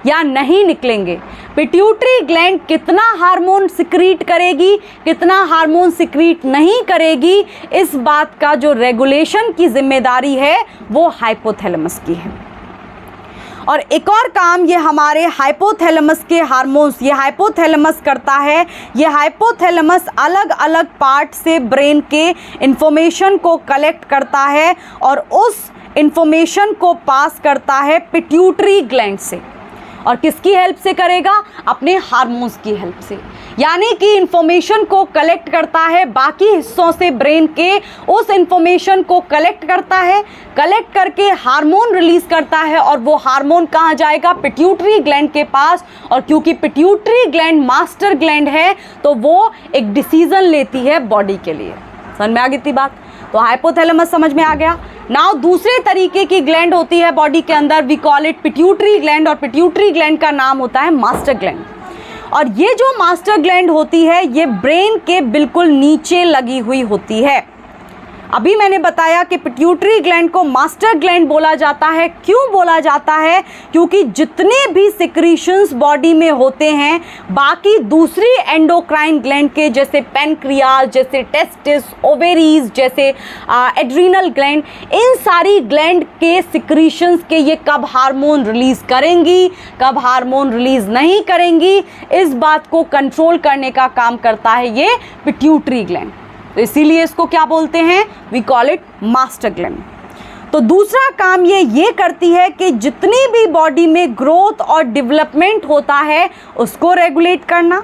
या नहीं निकलेंगे। पिट्यूटरी ग्लैंड कितना हार्मोन सिक्रीट करेगी, कितना हार्मोन सिक्रीट नहीं करेगी, इस बात का जो रेगुलेशन की जिम्मेदारी है वो हाइपोथैलेमस की है। और एक और काम ये हमारे हाइपोथैलेमस के हार्मोन्स, ये हाइपोथैलेमस करता है। ये हाइपोथैलेमस अलग अलग पार्ट से ब्रेन के इंफॉर्मेशन को कलेक्ट करता है और उस इंफॉर्मेशन को पास करता है पिट्यूटरी ग्लैंड से। और किसकी हेल्प से करेगा? अपने हार्मोन्स की हेल्प से। यानी कि इंफॉर्मेशन को कलेक्ट करता है बाकी हिस्सों से ब्रेन के, उस इंफॉर्मेशन को कलेक्ट करता है, कलेक्ट करके हार्मोन रिलीज करता है और वो हार्मोन कहाँ जाएगा? पिट्यूटरी ग्लैंड के पास। और क्योंकि पिट्यूटरी ग्लैंड मास्टर ग्लैंड है तो वो एक डिसीजन लेती है बॉडी के लिए। समझ में आ गई थी बात? तो हाइपोथैलेमस समझ में आ गया। नाउ दूसरे तरीके की ग्लैंड होती है बॉडी के अंदर, we call it pituitary gland, और पिट्यूटरी ग्लैंड का नाम होता है मास्टर ग्लैंड। और ये जो मास्टर ग्लैंड होती है ये ब्रेन के बिल्कुल नीचे लगी हुई होती है। अभी मैंने बताया कि पिट्यूटरी ग्लैंड को मास्टर ग्लैंड बोला जाता है। क्यों बोला जाता है? क्योंकि जितने भी सिक्रीशंस बॉडी में होते हैं बाकी दूसरी एंडोक्राइन ग्लैंड के, जैसे पैनक्रियाज, जैसे टेस्टिस, ओवेरीज, जैसे एड्रीनल ग्लैंड, इन सारी ग्लैंड के सिक्रीशंस के ये कब हार्मोन रिलीज करेंगी, कब हार्मोन रिलीज नहीं करेंगी, इस बात को कंट्रोल करने का काम करता है ये पिट्यूटरी ग्लैंड। तो इसीलिए इसको क्या बोलते हैं? We call it master gland. तो दूसरा काम ये करती है कि जितनी भी बॉडी में ग्रोथ और डेवलपमेंट होता है उसको रेगुलेट करना।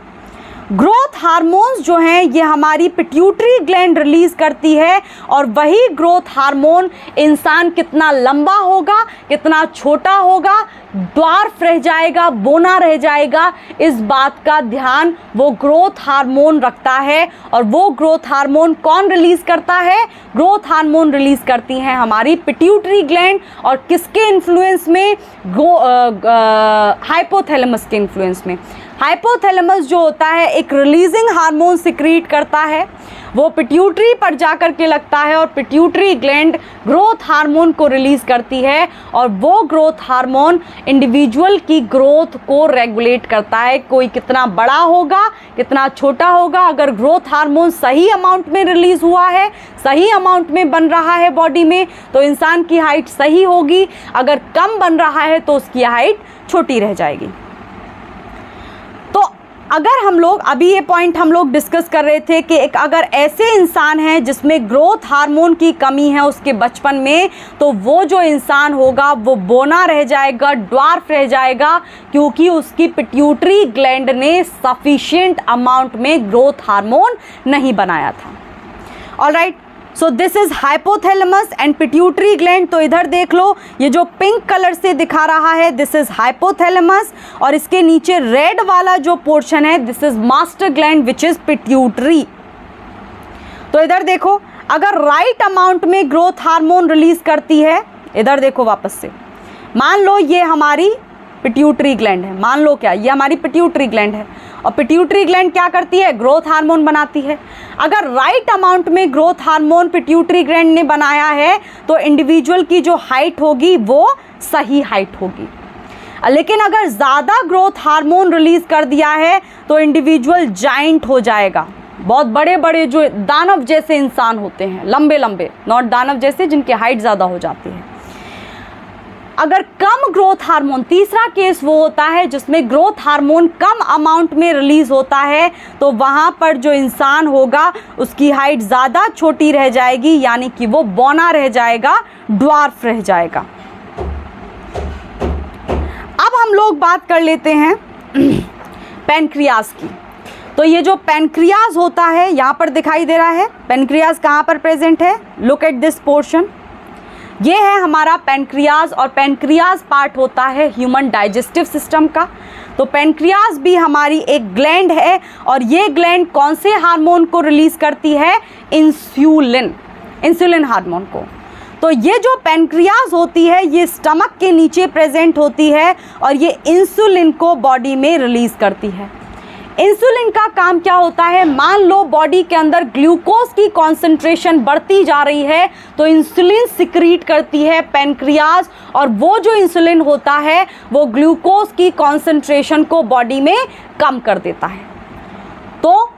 ग्रोथ हार्मोन्स जो हैं ये हमारी पिट्यूटरी ग्लैंड रिलीज करती है और वही ग्रोथ हार्मोन इंसान कितना लंबा होगा, कितना छोटा होगा, ड्वार्फ रह जाएगा, बोना रह जाएगा, इस बात का ध्यान वो ग्रोथ हार्मोन रखता है। और वो ग्रोथ हार्मोन कौन रिलीज करता है? ग्रोथ हार्मोन रिलीज करती हैं हमारी पिट्यूटरी ग्लैंड। और किसके इन्फ्लुएंस में? हाइपोथैलेमस के इन्फ्लुएंस में। हाइपोथैलेमस जो होता है एक रिलीजिंग हार्मोन सिक्रीट करता है, वो पिट्यूटरी पर जाकर के लगता है और पिट्यूटरी ग्लैंड ग्रोथ हार्मोन को रिलीज करती है और वो ग्रोथ हार्मोन इंडिविजुअल की ग्रोथ को रेगुलेट करता है। कोई कितना बड़ा होगा, कितना छोटा होगा। अगर ग्रोथ हार्मोन सही अमाउंट में रिलीज हुआ है, सही अमाउंट में बन रहा है बॉडी में, तो इंसान की हाइट सही होगी। अगर कम बन रहा है तो उसकी हाइट छोटी रह जाएगी। तो अगर हम लोग अभी ये पॉइंट हम लोग डिस्कस कर रहे थे कि एक अगर ऐसे इंसान है जिसमें ग्रोथ हार्मोन की कमी है उसके बचपन में, तो वो जो इंसान होगा वो बोना रह जाएगा, ड्वार्फ रह जाएगा, क्योंकि उसकी पिट्यूटरी ग्लैंड ने सफिशिएंट अमाउंट में ग्रोथ हार्मोन नहीं बनाया था। Alright, so this is hypothalamus and pituitary gland. तो इधर देख लो, ये जो पिंक कलर से दिखा रहा है दिस इज हाइपोथैलेमस, और इसके नीचे रेड वाला जो पोर्शन है this is master gland which is pituitary. तो इधर देखो, अगर राइट अमाउंट में ग्रोथ हार्मोन रिलीज करती है, इधर देखो वापस से, मान लो ये हमारी पिट्यूटरी ग्लैंड है, मान लो क्या, ये हमारी पिट्यूटरी ग्लैंड है, और पिट्यूटरी ग्लैंड क्या करती है, ग्रोथ हार्मोन बनाती है। अगर राइट अमाउंट में ग्रोथ हार्मोन पिट्यूटरी ग्लैंड ने बनाया है तो इंडिविजुअल की जो हाइट होगी वो सही हाइट होगी। लेकिन अगर ज़्यादा ग्रोथ हार्मोन रिलीज कर दिया है तो इंडिविजुअल जाइंट हो जाएगा। बहुत बड़े बड़े जो दानव जैसे इंसान होते हैं, लंबे लंबे, नॉट दानव जैसे जिनकी हाइट ज़्यादा हो जाती है। अगर कम ग्रोथ हार्मोन, तीसरा केस वो होता है जिसमें ग्रोथ हार्मोन कम अमाउंट में रिलीज होता है, तो वहाँ पर जो इंसान होगा उसकी हाइट ज़्यादा छोटी रह जाएगी, यानी कि वो बौना रह जाएगा, ड्वार्फ रह जाएगा। अब हम लोग बात कर लेते हैं पैनक्रियाज की। तो ये जो पैनक्रियाज होता है यहाँ पर दिखाई दे रहा है, पैनक्रियाज कहाँ पर प्रेजेंट है, लुक एट दिस पोर्शन, ये है हमारा पैनक्रियाज, और पैनक्रियाज पार्ट होता है ह्यूमन डाइजेस्टिव सिस्टम का। तो पैनक्रियाज भी हमारी एक ग्लैंड है, और ये ग्लैंड कौन से हार्मोन को रिलीज करती है, इंसुलिन, इंसुलिन हार्मोन को। तो ये जो पैनक्रियाज होती है ये स्टमक के नीचे प्रेजेंट होती है, और ये इंसुलिन को बॉडी में रिलीज करती है। इंसुलिन का काम क्या होता है, मान लो बॉडी के अंदर ग्लूकोज की कॉन्सेंट्रेशन बढ़ती जा रही है तो इंसुलिन सिक्रीट करती है पैनक्रियाज, और वो जो इंसुलिन होता है वो ग्लूकोज की कॉन्सेंट्रेशन को बॉडी में कम कर देता है। तो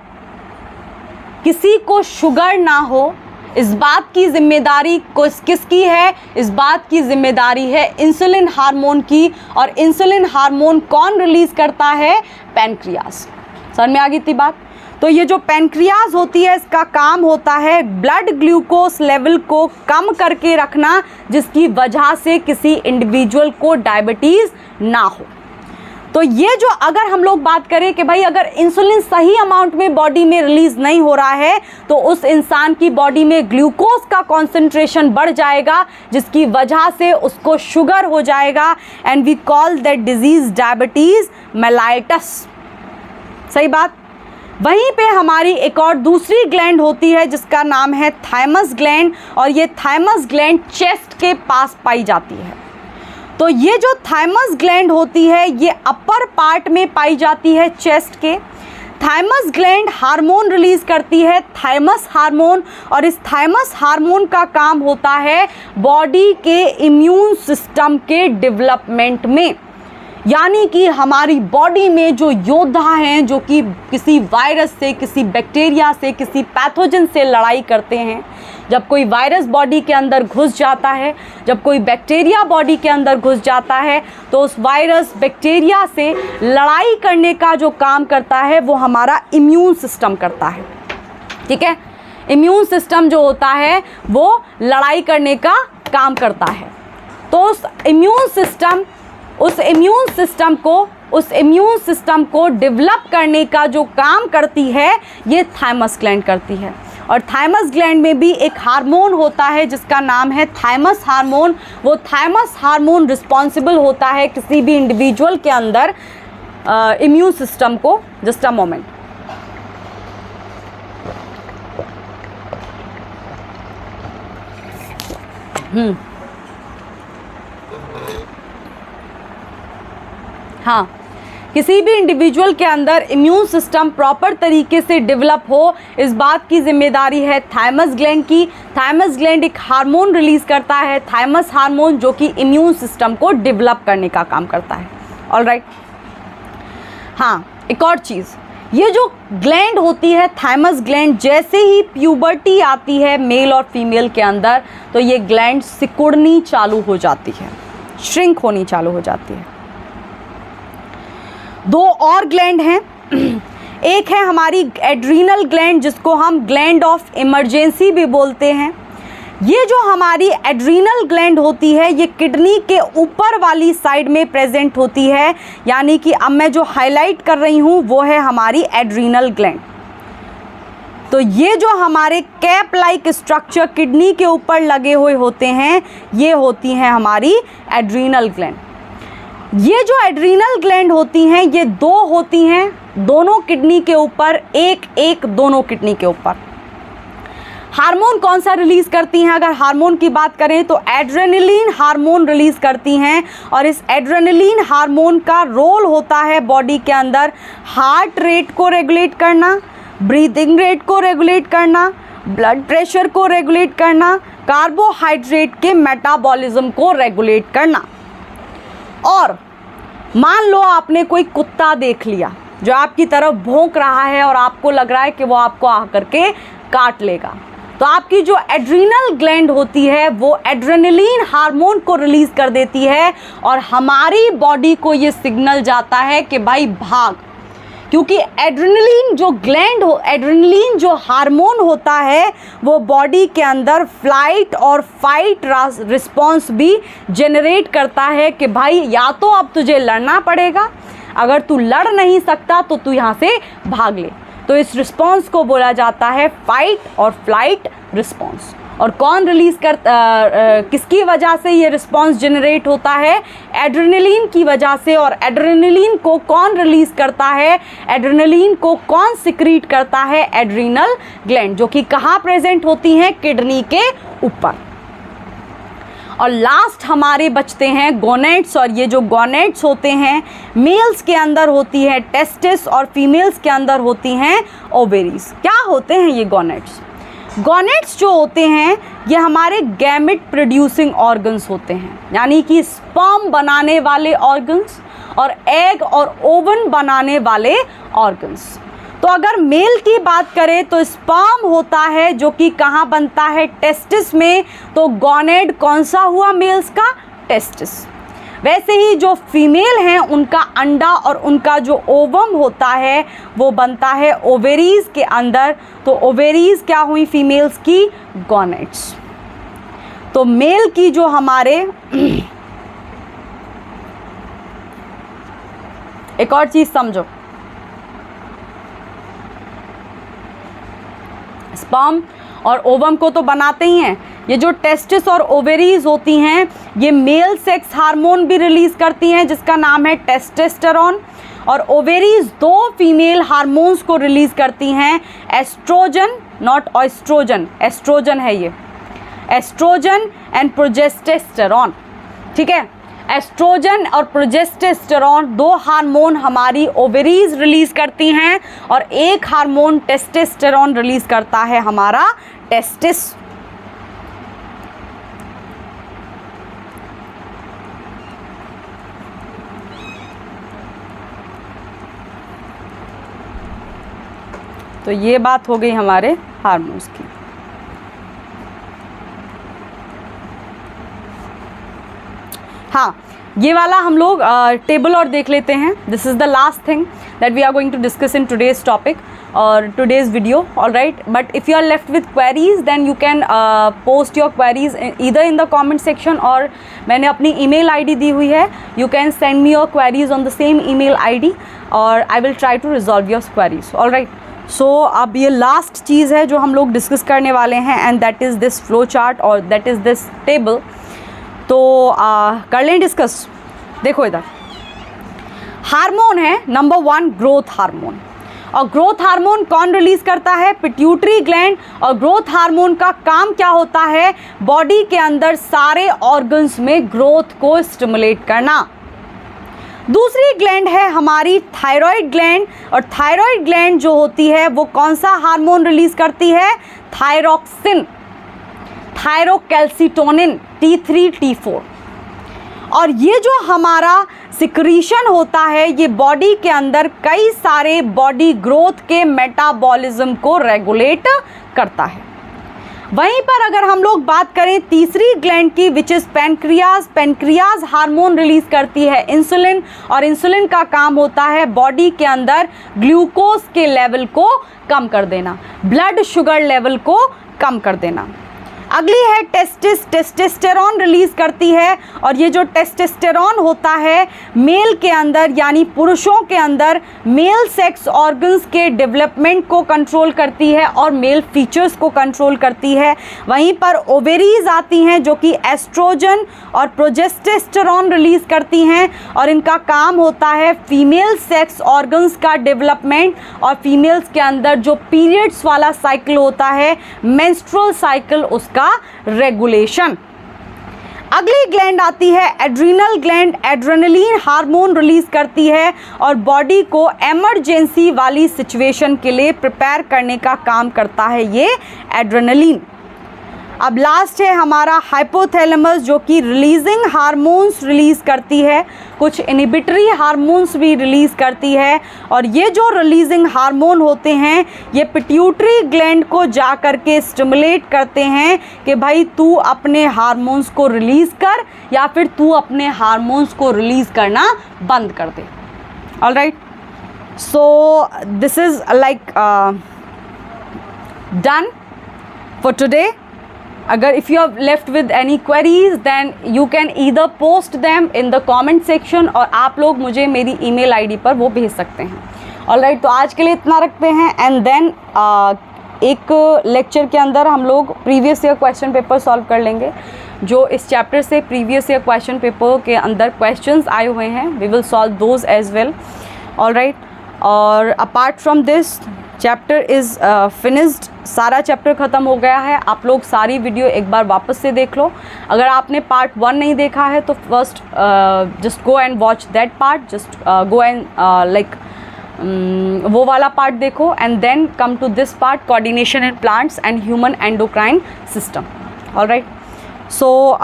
किसी को शुगर ना हो, इस बात की जिम्मेदारी किसकी है, इस बात की जिम्मेदारी है इंसुलिन हार्मोन की, और इंसुलिन हार्मोन कौन रिलीज करता है, पैनक्रियाज। समझ में आ गई थी बात। तो ये जो पैनक्रियाज होती है इसका काम होता है ब्लड ग्लूकोज लेवल को कम करके रखना, जिसकी वजह से किसी इंडिविजुअल को डायबिटीज़ ना हो। तो ये जो अगर हम लोग बात करें कि भाई अगर इंसुलिन सही अमाउंट में बॉडी में रिलीज नहीं हो रहा है तो उस इंसान की बॉडी में ग्लूकोज का कॉन्सेंट्रेशन बढ़ जाएगा, जिसकी वजह से उसको शुगर हो जाएगा, and we call that disease diabetes mellitus. सही बात। वहीं पे हमारी एक और दूसरी ग्लैंड होती है जिसका नाम है थाइमस ग्लैंड, और ये थाइमस ग्लैंड चेस्ट के पास पाई जाती है। तो ये जो थाइमस ग्लैंड होती है ये अपर पार्ट में पाई जाती है चेस्ट के। थाइमस ग्लैंड हार्मोन रिलीज करती है, थाइमस हार्मोन, और इस थाइमस हार्मोन का काम होता है बॉडी के इम्यून सिस्टम के डेवलपमेंट में। यानी कि हमारी बॉडी में जो योद्धा हैं जो कि किसी वायरस से, किसी बैक्टीरिया से, किसी पैथोजन से लड़ाई करते हैं, जब कोई वायरस बॉडी के अंदर घुस जाता है, जब कोई बैक्टीरिया बॉडी के अंदर घुस जाता है, तो उस वायरस बैक्टीरिया से लड़ाई करने का जो काम करता है वो हमारा इम्यून सिस्टम करता है। ठीक है, इम्यून सिस्टम जो होता है वो लड़ाई करने का काम करता है। तो उस इम्यून सिस्टम को डेवलप करने का जो काम करती है ये थाइमस ग्लैंड करती है। और थाइमस ग्लैंड में भी एक हार्मोन होता है जिसका नाम है थाइमस हार्मोन। वो थाइमस हार्मोन रिस्पॉन्सिबल होता है किसी भी इंडिविजुअल के अंदर इम्यून सिस्टम को। Just a moment. हाँ, किसी भी इंडिविजुअल के अंदर इम्यून सिस्टम प्रॉपर तरीके से डेवलप हो, इस बात की जिम्मेदारी है थाइमस ग्लैंड की। थाइमस ग्लैंड एक हार्मोन रिलीज करता है, थाइमस हार्मोन, जो कि इम्यून सिस्टम को डेवलप करने का काम करता है। ऑलराइट। हाँ, एक और चीज़, ये जो ग्लैंड होती है थाइमस ग्लैंड, जैसे ही प्यूबर्टी आती है मेल और फीमेल के अंदर तो ये ग्लैंड सिकुड़नी चालू हो जाती है, श्रिंक होनी चालू हो जाती है। दो और ग्लैंड हैं एक है हमारी एड्रीनल ग्लैंड, जिसको हम ग्लैंड ऑफ इमरजेंसी भी बोलते हैं। ये जो हमारी एड्रीनल ग्लैंड होती है ये किडनी के ऊपर वाली साइड में प्रेजेंट होती है, यानी कि अब मैं जो हाईलाइट कर रही हूँ वो है हमारी एड्रीनल ग्लैंड। तो ये जो हमारे कैप लाइक स्ट्रक्चर किडनी के ऊपर लगे हुए होते हैं ये होती हैं हमारी एड्रीनल ग्लैंड। ये जो एड्रीनल ग्लैंड होती हैं ये दो होती हैं, दोनों किडनी के ऊपर, एक एक दोनों किडनी के ऊपर। हार्मोन कौन सा रिलीज़ करती हैं? अगर हार्मोन की बात करें तो एड्रेनलिन हार्मोन रिलीज़ करती हैं, और इस एड्रेनलिन हार्मोन का रोल होता है बॉडी के अंदर हार्ट रेट को रेगुलेट करना, ब्रीदिंग रेट को रेगुलेट करना, ब्लड प्रेशर को रेगुलेट करना, कार्बोहाइड्रेट के मेटाबॉलिज्म को रेगुलेट करना। और मान लो आपने कोई कुत्ता देख लिया जो आपकी तरफ भौंक रहा है और आपको लग रहा है कि वो आपको आकर के काट लेगा, तो आपकी जो एड्रीनल ग्लैंड होती है वो एड्रेनलिन हार्मोन को रिलीज़ कर देती है और हमारी बॉडी को ये सिग्नल जाता है कि भाई भाग। क्योंकि एड्रेनलिन जो ग्लैंड हो, एड्रेनलिन जो हार्मोन होता है वो बॉडी के अंदर फ्लाइट और फाइट रिस्पॉन्स भी जनरेट करता है कि भाई या तो अब तुझे लड़ना पड़ेगा, अगर तू लड़ नहीं सकता तो तू यहाँ से भाग ले। तो इस रिस्पॉन्स को बोला जाता है फाइट और फ्लाइट रिस्पॉन्स। और कौन रिलीज़ किसकी वजह से ये रिस्पॉन्स जनरेट होता है? एड्रेनलिन की वजह से। और एड्रेनलिन को कौन रिलीज़ करता है? एड्रेनलिन को कौन सिक्रीट करता है? एड्रीनल ग्लैंड, जो कि कहाँ प्रेजेंट होती हैं? किडनी के ऊपर। और लास्ट हमारे बचते हैं गोनेट्स, और ये जो गोनेट्स होते हैं मेल्स के अंदर होती है टेस्टिस और फीमेल्स के अंदर होती हैं ओवेरीज। क्या होते हैं ये गोनेट्स? गोनेट्स जो होते हैं ये हमारे गैमेट प्रोड्यूसिंग ऑर्गन्स होते हैं, यानी कि स्पर्म बनाने वाले ऑर्गन्स और एग और ओवन बनाने वाले ऑर्गन्स। तो अगर मेल की बात करें तो स्पर्म होता है जो कि कहाँ बनता है? टेस्टिस में। तो गोनेड कौन सा हुआ मेल्स का? टेस्टिस। वैसे ही जो फीमेल हैं उनका अंडा और उनका जो ओवम होता है वो बनता है ओवेरीज के अंदर। तो ओवेरीज क्या हुई फीमेल्स की? गोनेड्स। तो मेल की जो हमारे एक और चीज़ समझो, स्पर्म और ओवम को तो बनाते ही हैं। ये जो टेस्टिस और ओवेरीज होती हैं ये मेल सेक्स हार्मोन भी रिलीज़ करती हैं जिसका नाम है टेस्टोस्टेरोन। और ओवेरीज दो फीमेल हार्मोन्स को रिलीज़ करती हैं, एस्ट्रोजन, नॉट एस्ट्रोजन, एस्ट्रोजन है ये, एस्ट्रोजन एंड प्रोजेस्टेस्टेरोन। ठीक है, एस्ट्रोजन और प्रोजेस्टेस्टेरोन दो हार्मोन हमारी ओवेरीज रिलीज़ करती हैं और एक हार्मोन टेस्टोस्टेरोन रिलीज़ करता है हमारा टेस्टिस। तो ये बात हो गई हमारे हार्मोन्स की। हाँ, ये वाला हम लोग टेबल और देख लेते हैं। This is the last thing that we are going to discuss in today's topic और today's video, all right. But if you are left with queries then you can post your queries either in the comment section, और मैंने अपनी email ID दी हुई है, you can send me your queries on the same email ID और I will try to resolve your queries, all right. सो अब ये last चीज़ है जो हम लोग डिस्कस करने वाले हैं and that is this flow chart और दैट इज़ दिस टेबल। तो कर लें डिस्कस। देखो इधर हार्मोन है नंबर 1 ग्रोथ हार्मोन, और ग्रोथ हार्मोन कौन रिलीज़ करता है? Pituitary gland. और ग्रोथ हार्मोन का काम क्या होता है? बॉडी के अंदर सारे ऑर्गन्स में ग्रोथ को स्टिमुलेट करना। दूसरी ग्लैंड है हमारी थायराइड ग्लैंड, और थायराइड ग्लैंड जो होती है वो कौन सा हार्मोन रिलीज़ करती है? Thyroxine, thyrocalcitonin, T3 T4। और ये जो हमारा सिक्रीशन होता है ये बॉडी के अंदर कई सारे बॉडी ग्रोथ के मेटाबॉलिज्म को रेगुलेट करता है। वहीं पर अगर हम लोग बात करें तीसरी ग्लैंड की which is pancreas, pancreas hormone release करती है इंसुलिन, और इंसुलिन का काम होता है बॉडी के अंदर ग्लूकोज के लेवल को कम कर देना, ब्लड शुगर लेवल को कम कर देना। अगली है टेस्टिस, टेस्टोस्टेरोन रिलीज करती है, और ये जो टेस्टोस्टेरोन होता है मेल के अंदर यानी पुरुषों के अंदर मेल सेक्स ऑर्गन्स के डेवलपमेंट को कंट्रोल करती है और मेल फीचर्स को कंट्रोल करती है। वहीं पर ओवेरीज आती हैं जो कि एस्ट्रोजन और प्रोजेस्टेस्टेरोन रिलीज करती हैं, और इनका काम होता है फीमेल सेक्स ऑर्गन्स का डेवलपमेंट और फीमेल्स के अंदर जो पीरियड्स वाला साइकिल होता है मेंस्ट्रुअल साइकिल उसका रेगुलेशन। अगली ग्लैंड आती है adrenal gland, adrenaline hormone release करती है और बॉडी को इमरजेंसी वाली सिचुएशन के लिए प्रिपेयर करने का काम करता है ये एड्रेनलिन। अब लास्ट है हमारा हाइपोथैलेमस जो कि रिलीजिंग हार्मोन्स रिलीज़ करती है, कुछ इनिबिटरी हार्मोन्स भी रिलीज़ करती है, और ये जो रिलीजिंग हार्मोन होते हैं ये पिट्यूटरी ग्लैंड को जा कर के स्टिमुलेट करते हैं कि भाई तू अपने हार्मोन्स को रिलीज़ कर या फिर तू अपने हार्मोन्स को रिलीज़ करना बंद कर दे। Alright, so this is like done for today. अगर if you are left with any queries then you can either post them in the comment section, और आप लोग मुझे मेरी ईमेल आईडी पर वो भेज सकते हैं। ऑलराइट, तो आज के लिए इतना रखते हैं, एंड देन एक लेक्चर के अंदर हम लोग previous year question paper solve कर लेंगे। जो इस चैप्टर से प्रीवियस ईयर क्वेश्चन पेपर के अंदर क्वेश्चंस आए हुए हैं we will solve those as well. Alright, और apart from this chapter is finished, सारा चैप्टर ख़त्म हो गया है। आप लोग सारी वीडियो एक बार वापस से देख लो। अगर आपने पार्ट 1 नहीं देखा है तो first just go and watch that part, just go and like वो वाला पार्ट देखो, and then come to this part coordination in plants and human endocrine system. Alright, so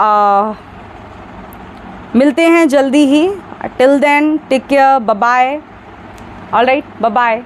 मिलते हैं जल्दी ही। Till then take care, bye bye. Alright, bye bye.